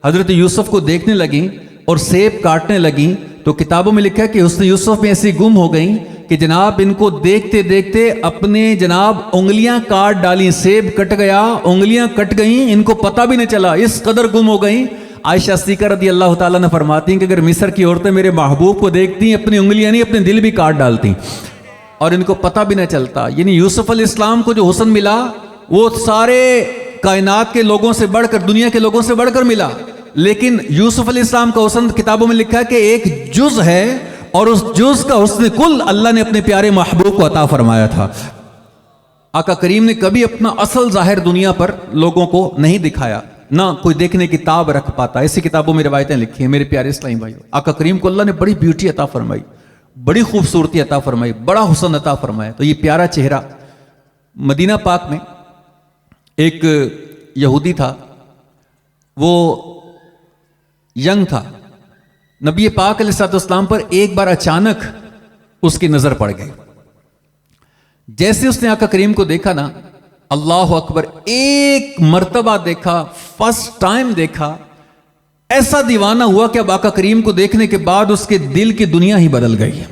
حضرت یوسف کو دیکھنے لگیں اور سیب کاٹنے لگیں تو کتابوں میں لکھا ہے کہ حسن یوسف میں ایسی گم ہو گئیں کہ جناب ان کو دیکھتے دیکھتے اپنے جناب انگلیاں کاٹ ڈالیں. سیب کٹ گیا، انگلیاں کٹ گئیں، ان کو پتہ بھی نہیں چلا، اس قدر گم ہو گئیں. عائشہ صدیقہ رضی اللہ تعالیٰ نے فرماتی ہیں کہ اگر مصر کی عورتیں میرے محبوب کو دیکھتی ہیں اپنی انگلیاں نہیں اپنے دل بھی کاٹ ڈالتی اور ان کو پتہ بھی نہ چلتا. یعنی یوسف علیہ السلام کو جو حسن ملا وہ سارے کائنات کے لوگوں سے بڑھ کر، دنیا کے لوگوں سے بڑھ کر ملا. لیکن یوسف علیہ السلام کا حسن کتابوں میں لکھا ہے کہ ایک جز ہے اور اس جز کا حسن کل اللہ نے اپنے پیارے محبوب کو عطا فرمایا تھا. آقا کریم نے کبھی اپنا اصل ظاہر دنیا پر لوگوں کو نہیں دکھایا، نہ کوئی دیکھنے کی تاب رکھ پاتا. ایسی کتابوں میں روایتیں لکھی ہیں. میرے پیارے اسلامی بھائیو، آقا کریم کو اللہ نے بڑی بیوٹی عطا فرمائی، بڑی خوبصورتی عطا فرمائی، بڑا حسن عطا فرمایا. تو یہ پیارا چہرہ. مدینہ پاک میں ایک یہودی تھا، وہ ینگ تھا. نبی پاک علیہ الصلوۃ والسلام پر ایک بار اچانک اس کی نظر پڑ گئی. جیسے اس نے آقا کریم کو دیکھا نا، اللہ اکبر، ایک مرتبہ دیکھا، فرسٹ ٹائم دیکھا، ایسا دیوانہ ہوا کہ اب آقا کریم کو دیکھنے کے بعد اس کے دل کی دنیا ہی بدل گئی.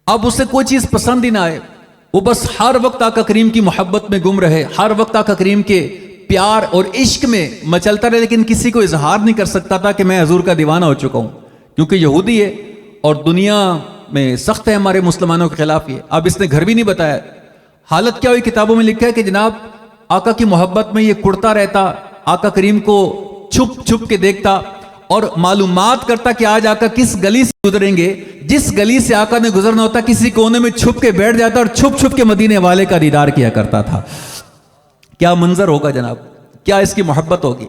اب اسے کوئی چیز پسند ہی نہ آئے، وہ بس ہر وقت آقا کریم کی محبت میں گم رہے، ہر وقت آقا کریم کے پیار اور عشق میں مچلتا رہے، لیکن کسی کو اظہار نہیں کر سکتا تھا کہ میں حضور کا دیوانہ ہو چکا ہوں، کیونکہ یہودی ہے اور دنیا میں سخت ہے ہمارے مسلمانوں کے خلاف. یہ اب اس نے گھر بھی نہیں بتایا. حالت کیا ہوئی؟ کتابوں میں لکھا ہے کہ جناب آقا کی محبت میں یہ کڑتا رہتا، آقا کریم کو چھپ چھپ کے دیکھتا اور معلومات کرتا کہ آج آقا کس گلی سے گزریں گے. جس گلی سے آقا نے گزرنا ہوتا کسی کونے میں چھپ کے بیٹھ جاتا اور چھپ چھپ کے مدینے والے کا دیدار کیا کرتا تھا. کیا منظر ہوگا جناب، کیا اس کی محبت ہوگی.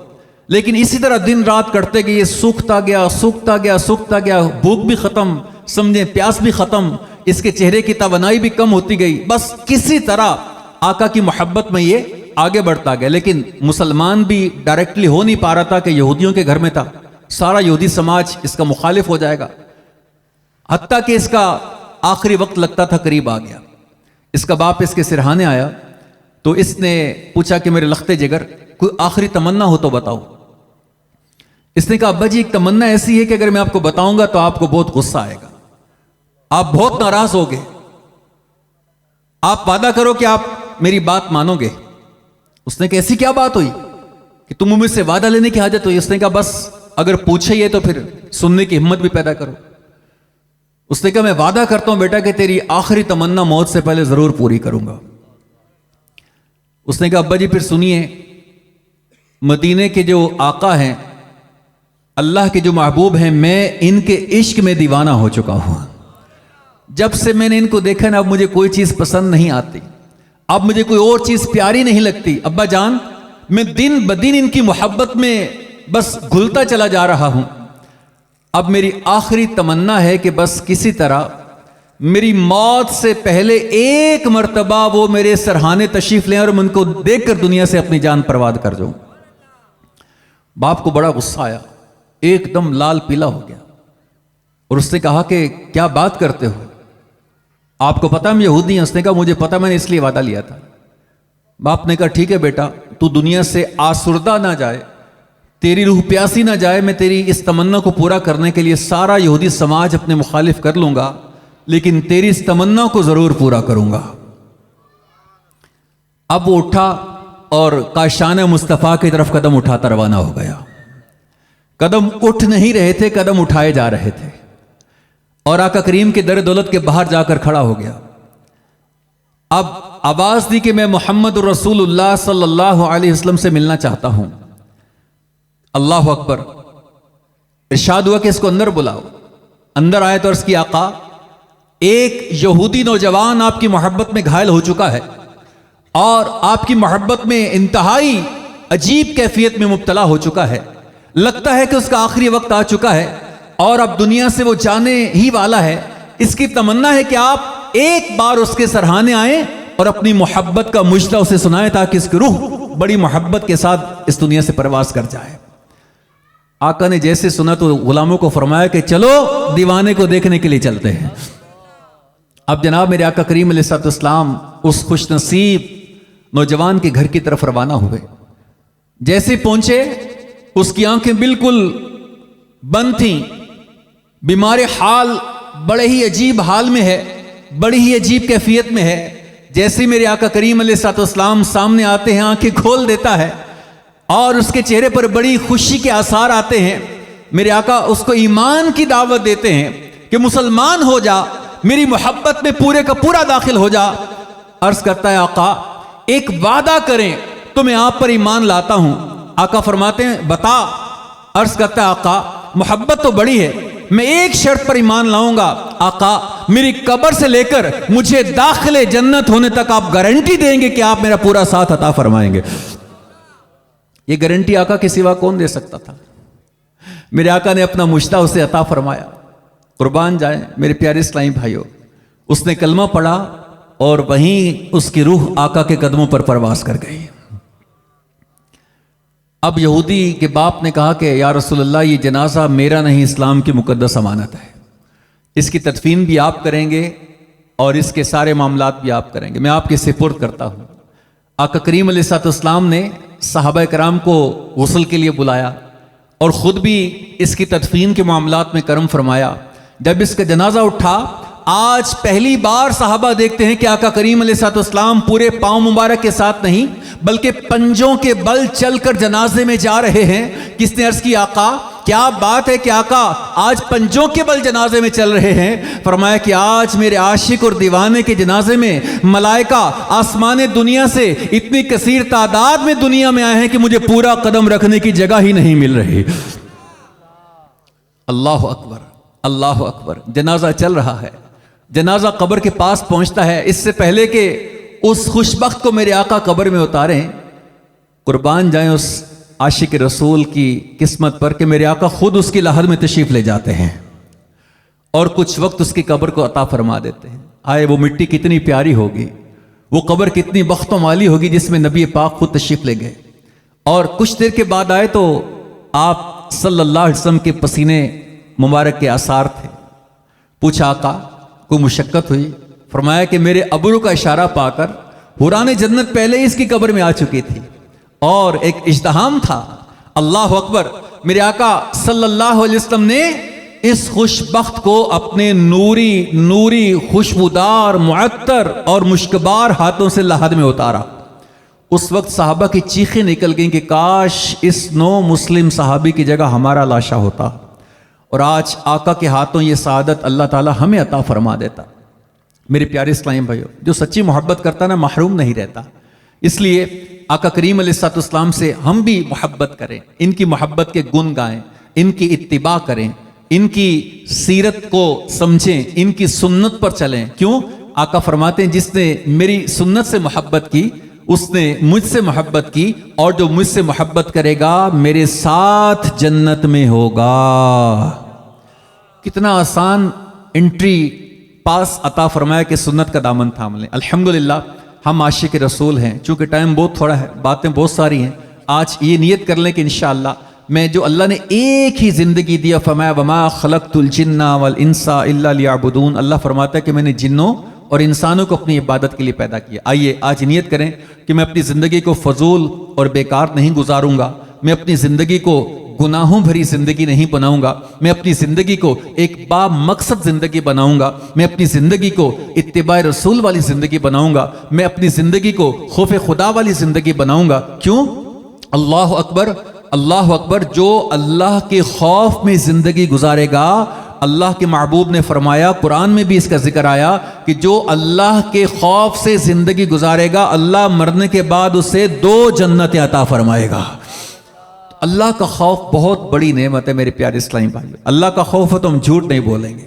لیکن اسی طرح دن رات کٹتے گئے، یہ سوکھتا گیا سوکھتا گیا سوکھتا گیا، بھوک بھی ختم، سمجھیں پیاس بھی ختم، اس کے چہرے کی توانائی بھی کم ہوتی گئی. بس کسی طرح آقا کی محبت میں یہ آگے بڑھتا گیا. لیکن مسلمان بھی ڈائریکٹلی ہو نہیں پا رہا تھا کہ یہودیوں کے گھر میں تھا. سارا یہودی سماج اس کا مخالف ہو جائے گا، حتیٰ کہ اس کا آخری وقت لگتا تھا قریب آ گیا. اس کا باپ اس کے سرہانے آیا تو اس نے پوچھا کہ میرے لخت جگر کوئی آخری تمنا ہو تو بتاؤ. اس نے کہا ابا جی ایک تمنا ایسی ہے کہ اگر میں آپ کو بتاؤں گا تو آپ کو بہت غصہ آئے گا، آپ بہت ناراض ہوگے، آپ وعدہ کرو کہ آپ میری بات مانو گے. اس نے کہا ایسی کیا بات ہوئی کہ تم مجھ سے وعدہ لینے کی حاجت ہوئی؟ اس نے کہا بس اگر پوچھے یہ تو پھر سننے کی ہمت بھی پیدا کرو. اس نے کہا میں وعدہ کرتا ہوں بیٹا کہ تیری آخری تمنا موت سے پہلے ضرور پوری کروں گا. اس نے کہا ابا جی پھر سنیے، مدینے کے جو آقا ہیں، اللہ کے جو محبوب ہیں، میں ان کے عشق میں دیوانہ ہو چکا ہوں۔ جب سے میں نے ان کو دیکھا نا، اب مجھے کوئی چیز پسند نہیں آتی، اب مجھے کوئی اور چیز پیاری نہیں لگتی۔ ابا جان، میں دن بدن ان کی محبت میں بس گھلتا چلا جا رہا ہوں۔ اب میری آخری تمنا ہے کہ بس کسی طرح میری موت سے پہلے ایک مرتبہ وہ میرے سرہانے تشریف لیں اور میں ان کو دیکھ کر دنیا سے اپنی جان پرواد کر جاؤں۔ باپ کو بڑا غصہ آیا، ایک دم لال پیلا ہو گیا، اور اس نے کہا کہ کیا بات کرتے ہو، آپ کو پتا ہم یہودی ہیں؟ اس نے کہا مجھے پتا، میں نے اس لیے وعدہ لیا تھا۔ باپ نے کہا ٹھیک ہے بیٹا، تو دنیا سے آسردہ نہ جائے، تیری روح پیاسی نہ جائے، میں تیری اس تمنا کو پورا کرنے کے لیے سارا یہودی سماج اپنے مخالف کر لوں گا، لیکن تیری اس تمنا کو ضرور پورا کروں گا۔ اب وہ اٹھا اور کاشان مصطفیٰ کی طرف قدم اٹھاتا روانہ ہو گیا۔ قدم اٹھ نہیں رہے تھے، قدم اٹھائے جا رہے تھے، اور آقا کریم کے در دولت کے باہر جا کر کھڑا ہو گیا۔ اب آواز دی کہ میں محمد رسول اللہ صلی اللہ علیہ وسلم سے ملنا چاہتا ہوں۔ اللہ اکبر، ارشاد ہوا کہ اس کو اندر بلاؤ۔ اندر آئے تو عرض کی آقا، ایک یہودی نوجوان آپ کی محبت میں گھائل ہو چکا ہے اور آپ کی محبت میں انتہائی عجیب کیفیت میں مبتلا ہو چکا ہے، لگتا ہے کہ اس کا آخری وقت آ چکا ہے اور اب دنیا سے وہ جانے ہی والا ہے۔ اس کی تمنا ہے کہ آپ ایک بار اس کے سرہانے آئیں اور اپنی محبت کا مجدہ اسے سنائیں تاکہ اس کی روح بڑی محبت کے ساتھ اس دنیا سے پرواز کر جائے۔ آقا نے جیسے سنا تو غلاموں کو فرمایا کہ چلو دیوانے کو دیکھنے کے لیے چلتے ہیں۔ اب جناب میرے آقا کریم علیہ السلام اس خوش نصیب نوجوان کے گھر کی طرف روانہ ہوئے۔ جیسے پہنچے، اس کی آنکھیں بالکل بند تھیں، بیمار حال، بڑے ہی عجیب حال میں ہے، بڑی ہی عجیب کیفیت میں ہے۔ جیسے میرے آقا کریم علیہ السلام سامنے آتے ہیں، آنکھیں کھول دیتا ہے اور اس کے چہرے پر بڑی خوشی کے آثار آتے ہیں۔ میرے آقا اس کو ایمان کی دعوت دیتے ہیں کہ مسلمان ہو جا، میری محبت میں پورے کا پورا داخل ہو جا۔ عرض کرتا ہے آقا ایک وعدہ کریں تو میں آپ پر ایمان لاتا ہوں۔ آقا فرماتے ہیں بتا۔ عرض کرتا ہے آقا محبت تو بڑی ہے، میں ایک شرط پر ایمان لاؤں گا۔ آقا میری قبر سے لے کر مجھے داخل جنت ہونے تک آپ گارنٹی دیں گے کہ آپ میرا پورا ساتھ عطا فرمائیں گے۔ یہ گارنٹی آقا کے سوا کون دے سکتا تھا؟ میرے آقا نے اپنا مجدہ اسے عطا فرمایا۔ قربان جائیں میرے پیارے اسلامی بھائیوں، اس نے کلمہ پڑھا اور وہیں اس کی روح آقا کے قدموں پر پرواز کر گئی۔ اب یہودی کے باپ نے کہا کہ یا رسول اللہ، یہ جنازہ میرا نہیں، اسلام کی مقدس امانت ہے، اس کی تدفین بھی آپ کریں گے اور اس کے سارے معاملات بھی آپ کریں گے، میں آپ کے سپرد کرتا ہوں۔ آقا کریم علیہ السلام نے صحابہ کرام کو غسل کے لیے بلایا اور خود بھی اس کی تدفین کے معاملات میں کرم فرمایا۔ جب اس کا جنازہ اٹھا، آج پہلی بار صحابہ دیکھتے ہیں کہ آقا کریم علیہ السلام پورے پاؤں مبارک کے ساتھ نہیں بلکہ پنجوں کے بل چل کر جنازے میں جا رہے ہیں۔ کس نے عرض کی آقا کیا بات ہے کہ آقا آج پنجوں کے بل جنازے میں چل رہے ہیں؟ فرمایا کہ آج میرے عاشق اور دیوانے کے جنازے میں ملائکہ آسمان دنیا سے اتنی کثیر تعداد میں دنیا میں آئے ہیں کہ مجھے پورا قدم رکھنے کی جگہ ہی نہیں مل رہی۔ اللہ اکبر، اللہ اکبر۔ جنازہ چل رہا ہے، جنازہ قبر کے پاس پہنچتا ہے۔ اس سے پہلے کہ اس خوشبخت کو میرے آقا قبر میں اتاریں، قربان جائیں اس عاشق رسول کی قسمت پر کہ میرے آقا خود اس کی لحد میں تشریف لے جاتے ہیں اور کچھ وقت اس کی قبر کو عطا فرما دیتے ہیں۔ آئے وہ مٹی کتنی پیاری ہوگی، وہ قبر کتنی بخت و مالی ہوگی جس میں نبی پاک خود تشریف لے گئے۔ اور کچھ دیر کے بعد آئے تو آپ صلی اللہ علیہ وسلم کے پسینے مبارک کے آثار تھے۔ پوچھا آقا کوئی مشقت ہوئی؟ فرمایا کہ میرے ابرو کا اشارہ پا کر حوران جنت پہلے اس کی قبر میں آ چکی تھی اور ایک اجتہام تھا۔ اللہ اکبر۔ میرے آقا صلی اللہ علیہ وسلم نے اس خوش بخت کو اپنے نوری خوشبودار معطر اور مشکبار ہاتھوں سے لحد میں اتارا۔ اس وقت صحابہ کی چیخیں نکل گئیں کہ کاش اس نو مسلم صحابی کی جگہ ہمارا لاشا ہوتا اور آج آقا کے ہاتھوں یہ سعادت اللہ تعالی ہمیں عطا فرما دیتا۔ میرے پیارے اسلامی بھائیو، جو سچی محبت کرتا نا محروم نہیں رہتا۔ اس لیے آقا کریم علیہ الصلوۃ والسلام سے ہم بھی محبت کریں، ان کی محبت کے گن گائیں، ان کی اتباع کریں، ان کی سیرت کو سمجھیں، ان کی سنت پر چلیں۔ کیوں؟ آقا فرماتے ہیں جس نے میری سنت سے محبت کی اس نے مجھ سے محبت کی، اور جو مجھ سے محبت کرے گا میرے ساتھ جنت میں ہوگا۔ کتنا آسان انٹری پاس عطا فرمایا کہ سنت کا دامن تھام لیں۔ الحمدللہ ہم عاشق رسول ہیں، چونکہ ٹائم بہت تھوڑا ہے، باتیں بہت ساری ہیں، آج یہ نیت کر لیں کہ انشاءاللہ میں جو اللہ نے ایک ہی زندگی دیا، فرمایا وما خلقت الجن والانس الا لیعبدون، اللہ فرماتا ہے کہ میں نے جنوں اور انسانوں کو اپنی عبادت کے لیے پیدا کیا۔ آئیے آج نیت کریں کہ میں اپنی زندگی کو فضول اور بیکار نہیں گزاروں گا، میں اپنی زندگی کو گناہوں بھری زندگی نہیں بناؤں گا، میں اپنی زندگی کو ایک با مقصد زندگی بناؤں گا، میں اپنی زندگی کو اتباع رسول والی زندگی بناؤں گا، میں اپنی زندگی کو خوف خدا والی زندگی بناؤں گا۔ کیوں؟ اللہ اکبر، اللہ اکبر، جو اللہ کے خوف میں زندگی گزارے گا، اللہ کے محبوب نے فرمایا، قرآن میں بھی اس کا ذکر آیا کہ جو اللہ کے خوف سے زندگی گزارے گا اللہ مرنے کے بعد اسے 2 جنتیں عطا فرمائے گا۔ اللہ کا خوف بہت بڑی نعمت ہے میرے پیارے اسلامی بھائی، اللہ کا خوف ہے تو ہم جھوٹ نہیں بولیں گے،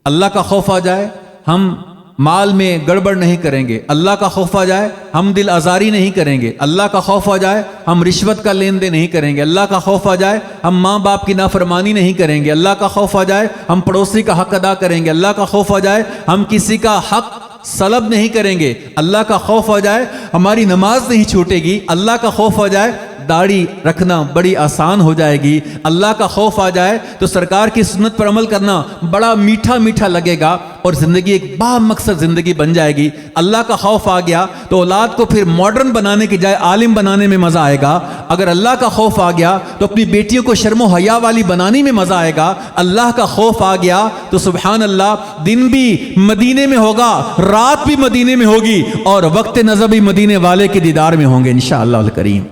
اللہ کا خوف آ جائے ہم مال میں گڑبڑ نہیں کریں گے، اللہ کا خوف آ جائے ہم دل آزاری نہیں کریں گے، اللہ کا خوف آ جائے ہم رشوت کا لین دین نہیں کریں گے، اللہ کا خوف آ جائے ہم ماں باپ کی نافرمانی نہیں کریں گے، اللہ کا خوف آ جائے ہم پڑوسی کا حق ادا کریں گے، اللہ کا خوف آ جائے ہم کسی کا حق سلب نہیں کریں گے، اللہ کا خوف آ جائے ہماری نماز نہیں چھوٹے گی، اللہ کا خوف آ جائے داڑھی رکھنا بڑی آسان ہو جائے گی، اللہ کا خوف آ جائے تو سرکار کی سنت پر عمل کرنا بڑا میٹھا میٹھا لگے گا اور زندگی ایک با مقصد زندگی بن جائے گی۔ اللہ کا خوف آ گیا تو اولاد کو پھر ماڈرن بنانے کی جائے عالم بنانے میں مزہ آئے گا، اگر اللہ کا خوف آ گیا تو اپنی بیٹیوں کو شرم و حیا والی بنانے میں مزہ آئے گا، اللہ کا خوف آ گیا تو سبحان اللہ دن بھی مدینے میں ہوگا، رات بھی مدینے میں ہوگی، اور وقت نظر بھی مدینے والے کے دیدار میں ہوں گے انشاءاللہ الکریم۔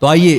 تو آئیے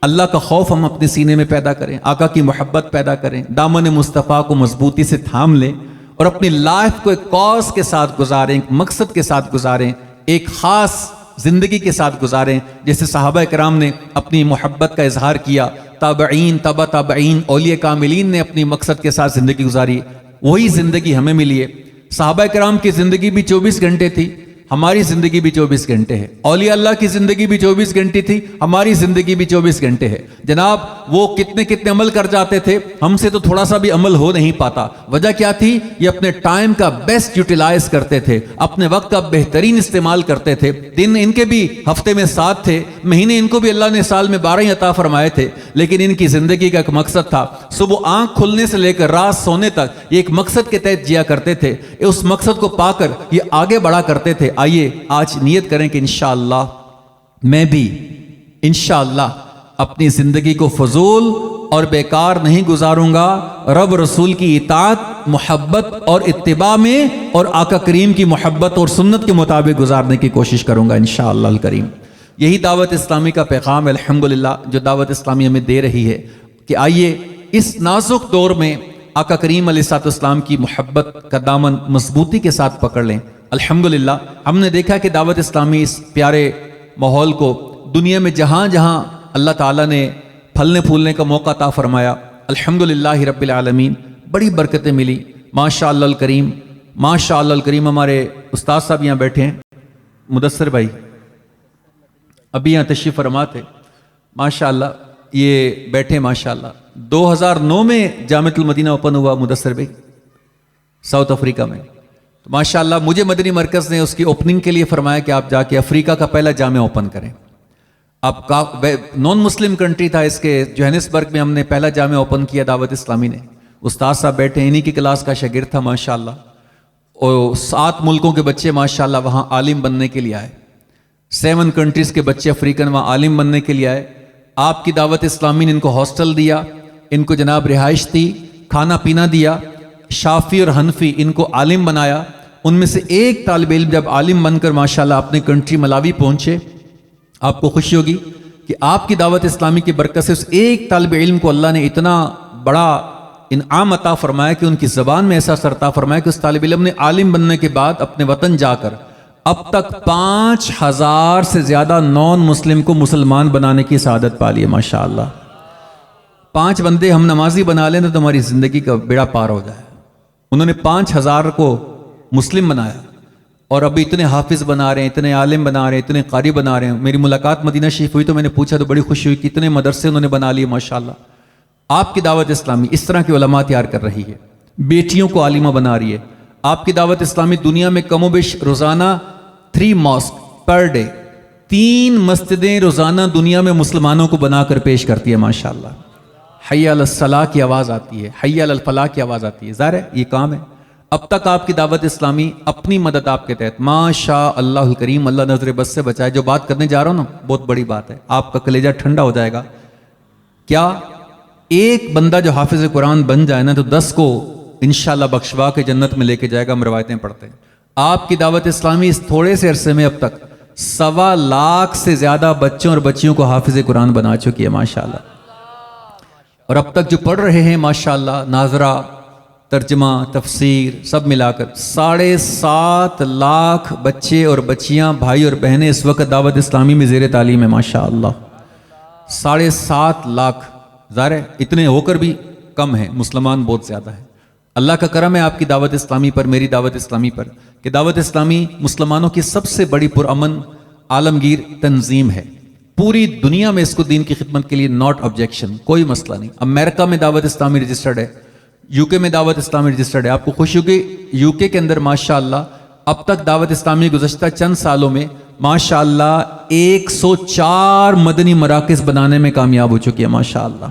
اللہ کا خوف ہم اپنے سینے میں پیدا کریں، آقا کی محبت پیدا کریں، دامن مصطفیٰ کو مضبوطی سے تھام لیں اور اپنی لائف کو ایک کاز کے ساتھ گزاریں، ایک مقصد کے ساتھ گزاریں، ایک خاص زندگی کے ساتھ گزاریں، جیسے صحابہ کرام نے اپنی محبت کا اظہار کیا، تابعین تبع تابعین اولیاء کاملین نے اپنی مقصد کے ساتھ زندگی گزاری، وہی زندگی ہمیں ملی ہے۔ صحابہ کرام کی زندگی بھی 24 گھنٹے تھی، ہماری زندگی بھی 24 گھنٹے ہے، اولیاء اللہ کی زندگی بھی 24 گھنٹے تھی، ہماری زندگی بھی 24 گھنٹے ہے۔ جناب وہ کتنے کتنے عمل کر جاتے تھے، ہم سے تو تھوڑا سا بھی عمل ہو نہیں پاتا، وجہ کیا تھی؟ یہ اپنے ٹائم کا بیسٹ یوٹیلائز کرتے تھے، اپنے وقت کا بہترین استعمال کرتے تھے۔ دن ان کے بھی ہفتے میں 7 تھے، مہینے ان کو بھی اللہ نے سال میں 12 عطا فرمائے تھے، لیکن ان کی زندگی کا ایک مقصد تھا، صبح آنکھ کھلنے سے لے کر رات سونے تک یہ ایک مقصد کے تحت جیا کرتے تھے، اس مقصد کو پا کر یہ آگے بڑھا کرتے تھے۔ آئیے آج نیت کریں کہ انشاءاللہ میں بھی انشاءاللہ اپنی زندگی کو فضول اور بیکار نہیں گزاروں گا، رب رسول کی اطاعت، محبت اور اتباع میں اور آقا کریم کی محبت اور سنت کے مطابق گزارنے کی کوشش کروں گا انشاءاللہ الکریم۔ یہی دعوت اسلامی کا پیغام الحمدللہ جو دعوت اسلامی ہمیں دے رہی ہے کہ آئیے اس نازک دور میں آقا کریم علیہ الصلوۃ والسلام کی محبت کا دامن مضبوطی کے ساتھ پکڑ لیں۔ الحمدللہ ہم نے دیکھا کہ دعوت اسلامی اس پیارے ماحول کو دنیا میں جہاں جہاں اللہ تعالیٰ نے پھلنے پھولنے کا موقع عطا فرمایا، الحمدللہ رب العالمین بڑی برکتیں ملی، ماشاءاللہ الکریم، ماشاءاللہ الکریم۔ ہمارے استاد صاحب یہاں بیٹھے ہیں، مدثر بھائی ابھی یہاں تشریف فرما تھے، ماشاءاللہ یہ بیٹھے ماشاءاللہ۔ 2009 میں جامعۃ المدینہ اوپن ہوا مدثر بھائی ساؤتھ افریقہ میں، تو ماشاءاللہ مجھے مدنی مرکز نے اس کی اوپننگ کے لیے فرمایا کہ آپ جا کے افریقہ کا پہلا جامعہ اوپن کریں۔ اب نان مسلم کنٹری تھا، اس کے جوہانسبرگ میں ہم نے پہلا جامعہ اوپن کیا دعوت اسلامی نے۔ استاد صاحب بیٹھے، انہی کی کلاس کا شاگرد تھا ماشاءاللہ، اور 7 ملکوں کے بچے ماشاءاللہ وہاں عالم بننے کے لیے آئے، 7 کنٹریز کے بچے افریقن وہاں عالم بننے کے لیے آئے۔ آپ کی دعوت اسلامی نے ان کو ہاسٹل دیا، ان کو جناب رہائش دی، کھانا پینا دیا، شافی اور حنفی ان کو عالم بنایا۔ ان میں سے ایک طالب علم جب عالم بن کر ماشاءاللہ اپنے کنٹری ملاوی پہنچے، آپ کو خوشی ہوگی کہ آپ کی دعوت اسلامی کی برکت سے اس ایک طالب علم کو اللہ نے اتنا بڑا انعام عطا فرمایا کہ ان کی زبان میں ایسا اثر عطا فرمایا کہ اس طالب علم نے عالم بننے کے بعد اپنے وطن جا کر اب تک 5000 سے زیادہ نان مسلم کو مسلمان بنانے کی سعادت پا لی ہے ماشاءاللہ. 5 بندے ہم نمازی بنا لیں تو تمہاری زندگی کا بیڑا پار ہو جائے. انہوں نے 5000 کو مسلم بنایا اور ابھی اتنے حافظ بنا رہے ہیں, اتنے عالم بنا رہے ہیں, اتنے قاری بنا رہے ہیں. میری ملاقات مدینہ شریف ہوئی تو میں نے پوچھا تو بڑی خوشی ہوئی کہ اتنے مدرسے انہوں نے بنا لیے ماشاءاللہ. آپ کی دعوت اسلامی اس طرح کے علماء تیار کر رہی ہے, بیٹیوں کو عالمہ بنا رہی ہے. آپ کی دعوت اسلامی دنیا میں کم و بیش روزانہ 3 ماسک پر ڈے, 3 مسجدیں روزانہ دنیا میں مسلمانوں کو بنا کر پیش کرتی ہے ماشاءاللہ. حی علی الصلاح کی آواز آتی ہے, حی علی الفلاح کی آواز آتی ہے. ظاہر ہے یہ کام ہے. اب تک آپ کی دعوت اسلامی اپنی مدد آپ کے تحت ماشاء اللہ الکریم, اللہ نظر بس سے بچائے. جو بات کرنے جا رہا ہوں نا بہت بڑی بات ہے, آپ کا کلیجہ ٹھنڈا ہو جائے گا. کیا ایک بندہ جو حافظ قرآن بن جائے نا تو 10 کو انشاءاللہ بخشوا کے جنت میں لے کے جائے گا. ہم روایتیں پڑھتے ہیں. آپ کی دعوت اسلامی اس تھوڑے سے عرصے میں اب تک 1.25 لاکھ سے زیادہ بچوں اور بچیوں کو حافظ قرآن بنا چکی ہے ماشاءاللہ. اور اب تک جو پڑھ رہے ہیں ماشاءاللہ ناظرہ, ترجمہ, تفسیر سب ملا کر 7.5 لاکھ بچے اور بچیاں, بھائی اور بہنیں اس وقت دعوت اسلامی میں زیر تعلیم ہے ماشاءاللہ. 7.5 لاکھ. ظاہر ہے اتنے ہو کر بھی کم ہیں, مسلمان بہت زیادہ ہیں. اللہ کا کرم ہے آپ کی دعوت اسلامی پر, میری دعوت اسلامی پر, کہ دعوت اسلامی مسلمانوں کی سب سے بڑی پرامن عالمگیر تنظیم ہے. پوری دنیا میں اس کو دین کی خدمت کے لیے ناٹ آبجیکشن, کوئی مسئلہ نہیں. امریکہ میں دعوت اسلامی رجسٹرڈ ہے, یو کے میں دعوت اسلامی رجسٹرڈ ہے. آپ کو خوشی ہوگی یو کے اندر ماشاءاللہ اب تک دعوت اسلامی گزشتہ چند سالوں میں ماشاءاللہ 104 مدنی مراکز بنانے میں کامیاب ہو چکی ہے ماشاءاللہ.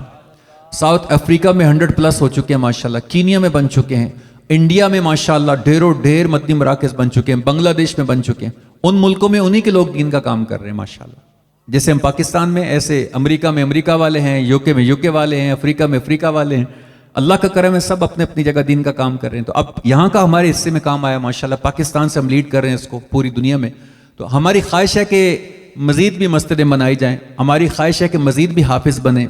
ساؤتھ افریقہ میں 100+ ہو چکے ہیں ماشاءاللہ. کینیا میں بن چکے ہیں. انڈیا میں ماشاءاللہ ڈھیر مدنی مراکز بن چکے ہیں. بنگلہ دیش میں بن چکے ہیں. ان ملکوں میں انہی کے لوگ دین کا کام کر رہے ہیں ماشاءاللہ. جیسے ہم پاکستان میں, ایسے امریکہ میں امریکہ والے ہیں, یو کے میں یو کے والے ہیں, افریقہ میں افریقہ والے ہیں. اللہ کا کرم ہے سب اپنے اپنی جگہ دین کا کام کر رہے ہیں. تو اب یہاں کا ہمارے حصے میں کام آیا ماشاءاللہ. پاکستان سے ہم لیڈ کر رہے ہیں اس کو پوری دنیا میں. تو ہماری خواہش ہے کہ مزید بھی مسجدیں بنائی جائیں. ہماری خواہش ہے کہ مزید بھی حافظ بنے,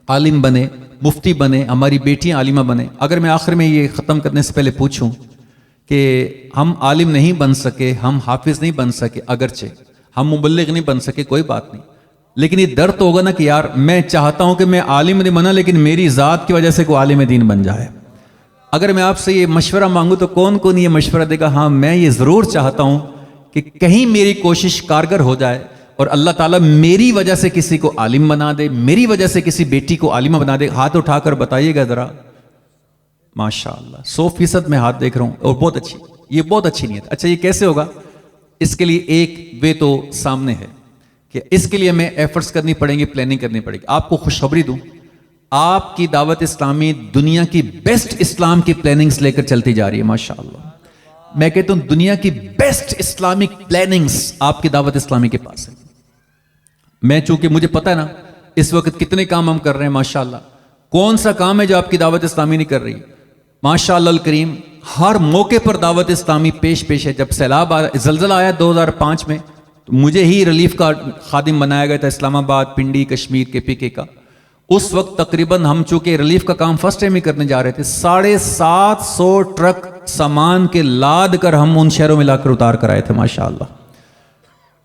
عالم بنے, مفتی بنے, ہماری بیٹیاں عالمہ بنے. اگر میں آخر میں یہ ختم کرنے سے پہلے پوچھوں کہ ہم عالم نہیں بن سکے, ہم حافظ نہیں بن سکے, اگرچہ ہم مبلغ نہیں بن سکے, کوئی بات نہیں, لیکن یہ درد ہوگا نا کہ یار میں چاہتا ہوں کہ میں عالم نہیں بنا لیکن میری ذات کی وجہ سے کوئی عالم دین بن جائے. اگر میں آپ سے یہ مشورہ مانگوں تو کون کون یہ مشورہ دے گا؟ ہاں میں یہ ضرور چاہتا ہوں کہ کہیں میری کوشش کارگر ہو جائے اور اللہ تعالیٰ میری وجہ سے کسی کو عالم بنا دے, میری وجہ سے کسی بیٹی کو عالمہ بنا دے. ہاتھ اٹھا کر بتائیے گا ذرا. ماشاءاللہ 100% میں ہاتھ دیکھ رہا ہوں, اور بہت اچھی, یہ بہت اچھی نیت. اچھا یہ کیسے ہوگا؟ اس کے لیے ایک وے تو سامنے ہے کہ اس کے لیے ہمیں ایفرٹس کرنی پڑیں گی, پلاننگ کرنی پڑے گی. آپ کو خوشخبری دوں, آپ کی دعوت اسلامی دنیا کی بیسٹ اسلام کی پلاننگز لے کر چلتی جا رہی ہے ماشاءاللہ. میں کہتا ہوں دنیا کی بیسٹ اسلامک پلاننگز آپ کی دعوت اسلامی کے پاس ہے. میں چونکہ مجھے پتہ ہے نا اس وقت کتنے کام ہم کر رہے ہیں ماشاءاللہ. کون سا کام ہے جو آپ کی دعوت اسلامی نہیں کر رہی ماشاءاللہ الکریم. ہر موقع پر دعوت اسلامی پیش ہے. جب سیلاب آیا, زلزلہ آیا 2005 میں, تو مجھے ہی ریلیف کا خادم بنایا گیا تھا اسلام آباد, پنڈی, کشمیر کے PK کا. اس وقت تقریباً ہم چونکہ ریلیف کا کام فرسٹ ٹائم ہی کرنے جا رہے تھے, 750 ٹرک سامان کے لاد کر ہم ان شہروں میں لا کر اتار کر آئے تھے ماشاءاللہ.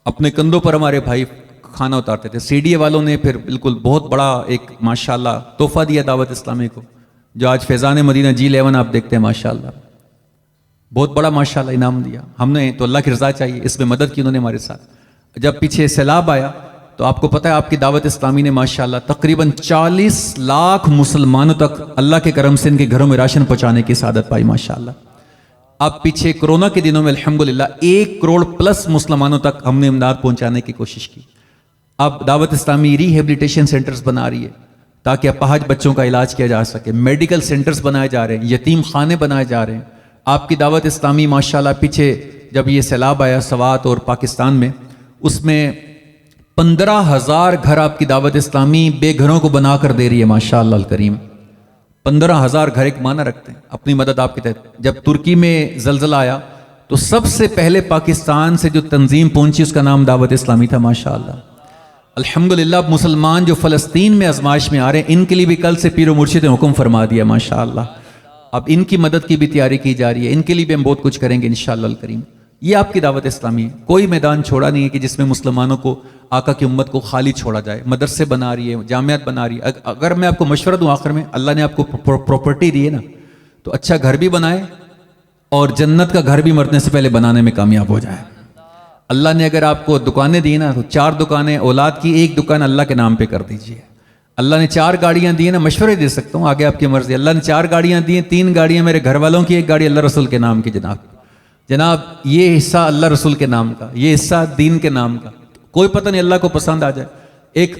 اپنے کندھوں پر ہمارے بھائی کھانا اتارتے تھے. CDA والوں نے پھر بالکل بہت بڑا ایک ماشاءاللہ تحفہ دیا دعوت اسلامی کو, جو آج فیضان مدینہ G11 آپ دیکھتے ہیں ماشاءاللہ. بہت بڑا ماشاءاللہ انعام دیا ہم نے. تو اللہ کی رضا چاہیے, اس میں مدد کی انہوں نے ہمارے ساتھ. جب پیچھے سیلاب آیا تو آپ کو پتہ ہے آپ کی دعوت اسلامی نے ماشاءاللہ تقریباً 40 لاکھ مسلمانوں تک اللہ کے کرم سے ان کے گھروں میں راشن پہنچانے کی سعادت پائی ماشاءاللہ. اب پیچھے کرونا کے دنوں میں الحمدللہ 1 کروڑ پلس مسلمانوں تک ہم نے امداد پہنچانے کی کوشش کی. اب دعوت اسلامی ریہیبلیٹیشن سینٹرز بنا رہی ہے تاکہ اپاہج بچوں کا علاج کیا جا سکے. میڈیکل سینٹرز بنائے جا رہے ہیں, یتیم خانے بنائے جا رہے ہیں. آپ کی دعوت اسلامی ماشاءاللہ پیچھے جب یہ سیلاب آیا سوات اور پاکستان میں, اس میں 15,000 گھر آپ کی دعوت اسلامی بے گھروں کو بنا کر دے رہی ہے ماشاءاللہ الکریم. 15,000 گھر ایک معنی رکھتے ہیں, اپنی مدد آپ کے تحت. جب ترکی میں زلزلہ آیا تو سب سے پہلے پاکستان سے جو تنظیم پہنچی اس کا نام دعوت اسلامی تھا ماشاءاللہ. الحمدللہ اب مسلمان جو فلسطین میں آزمائش میں آ رہے ہیں ان کے لیے بھی کل سے پیر و مرشد نے حکم فرما دیا ماشاءاللہ. اب ان کی مدد کی بھی تیاری کی جا رہی ہے, ان کے لیے بھی ہم بہت کچھ کریں گے انشاءاللہ الکریم. یہ آپ کی دعوت اسلامی ہے. کوئی میدان چھوڑا نہیں ہے کہ جس میں مسلمانوں کو آقا کی امت کو خالی چھوڑا جائے. مدرسے بنا رہی ہے, جامعات بنا رہی ہے. اگر میں آپ کو مشورہ دوں آخر میں, اللہ نے آپ کو پراپرٹی دی ہے نا, تو اچھا گھر بھی بنائے اور جنت کا گھر بھی مرنے سے پہلے بنانے میں کامیاب ہو جائے. اللہ نے اگر آپ کو دکانیں دی نا, تو 4 دکانیں اولاد کی, 1 دکان اللہ کے نام پہ کر دیجئے. اللہ نے 4 گاڑیاں دی ہیں نا, مشورے دے سکتا ہوں, آگے آپ کی مرضی. اللہ نے 4 گاڑیاں دی ہیں, 3 گاڑیاں میرے گھر والوں کی, 1 گاڑی اللہ رسول کے نام کی. جناب یہ حصہ اللہ رسول کے نام کا, یہ حصہ دین کے نام کا. کوئی پتہ نہیں اللہ کو پسند آ جائے. ایک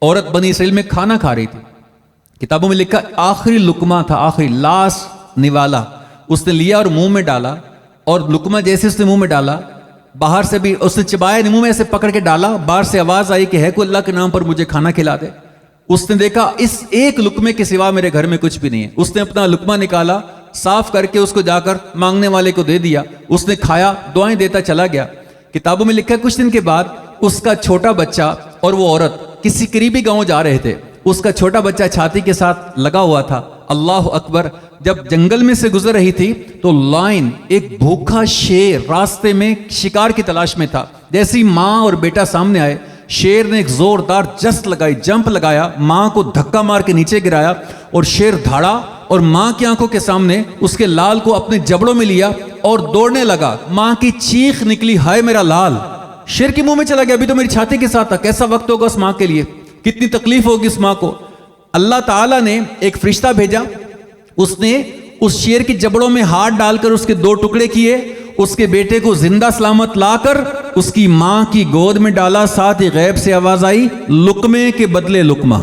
عورت بنی اسرائیل میں کھانا کھا رہی تھی, کتابوں میں لکھا آخری لقمہ تھا, آخری لاسٹ نوالا اس نے لیا اور منہ میں ڈالا, اور لقمہ جیسے اس نے منہ میں ڈالا, باہر سے بھی اس نے چبایا, منہ میں ایسے پکڑ کے ڈالا, باہر سے آواز آئی کہ ہے کوئی اللہ کے نام پر مجھے کھانا کھلا دے. اس نے دیکھا اس ایک لقمے کے سوا میرے گھر میں کچھ بھی نہیں ہے. اس نے اپنا لقمہ نکالا, صاف کر کے اس کو جا کر مانگنے والے کو دے دیا. اس نے کھایا, دعائیں دیتا چلا گیا. کتابوں میں لکھا ہے کچھ دن کے بعد اس کا چھوٹا بچہ اور وہ عورت کسی قریبی گاؤں جا رہے تھے. اس کا چھوٹا بچہ چھاتی کے ساتھ لگا ہوا تھا. اللہ اکبر, جب جنگل میں سے گزر رہی تھی تو لائن, ایک بھوکا شیر راستے میں شکار کی تلاش میں تھا. جیسی ماں اور بیٹا سامنے آئے, شیر نے ایک زوردار جست لگائی, جمپ لگایا, ماں کو دھکا مار کے نیچے گرایا, اور شیر دھاڑا اور ماں کی آنکھوں کے سامنے اس کے لال کو اپنے جبڑوں میں لیا اور دوڑنے لگا. ماں کی چیخ نکلی, ہائے میرا لال. شیر کے منہ میں چلا گیا, ابھی تو میری چھاتی کے ساتھ تھا. کیسا وقت ہوگا اس ماں کے لیے, کتنی تکلیف ہوگی اس ماں کو. اللہ تعالیٰ نے ایک فرشتہ بھیجا, اس نے اس شیر کی جبڑوں میں ہاتھ ڈال کر اس کے 2 ٹکڑے کیے, اس کے بیٹے کو زندہ سلامت لا کر اس کی ماں کی گود میں ڈالا. ساتھ ہی غیب سے آواز آئی, لقمے کے بدلے لقمہ.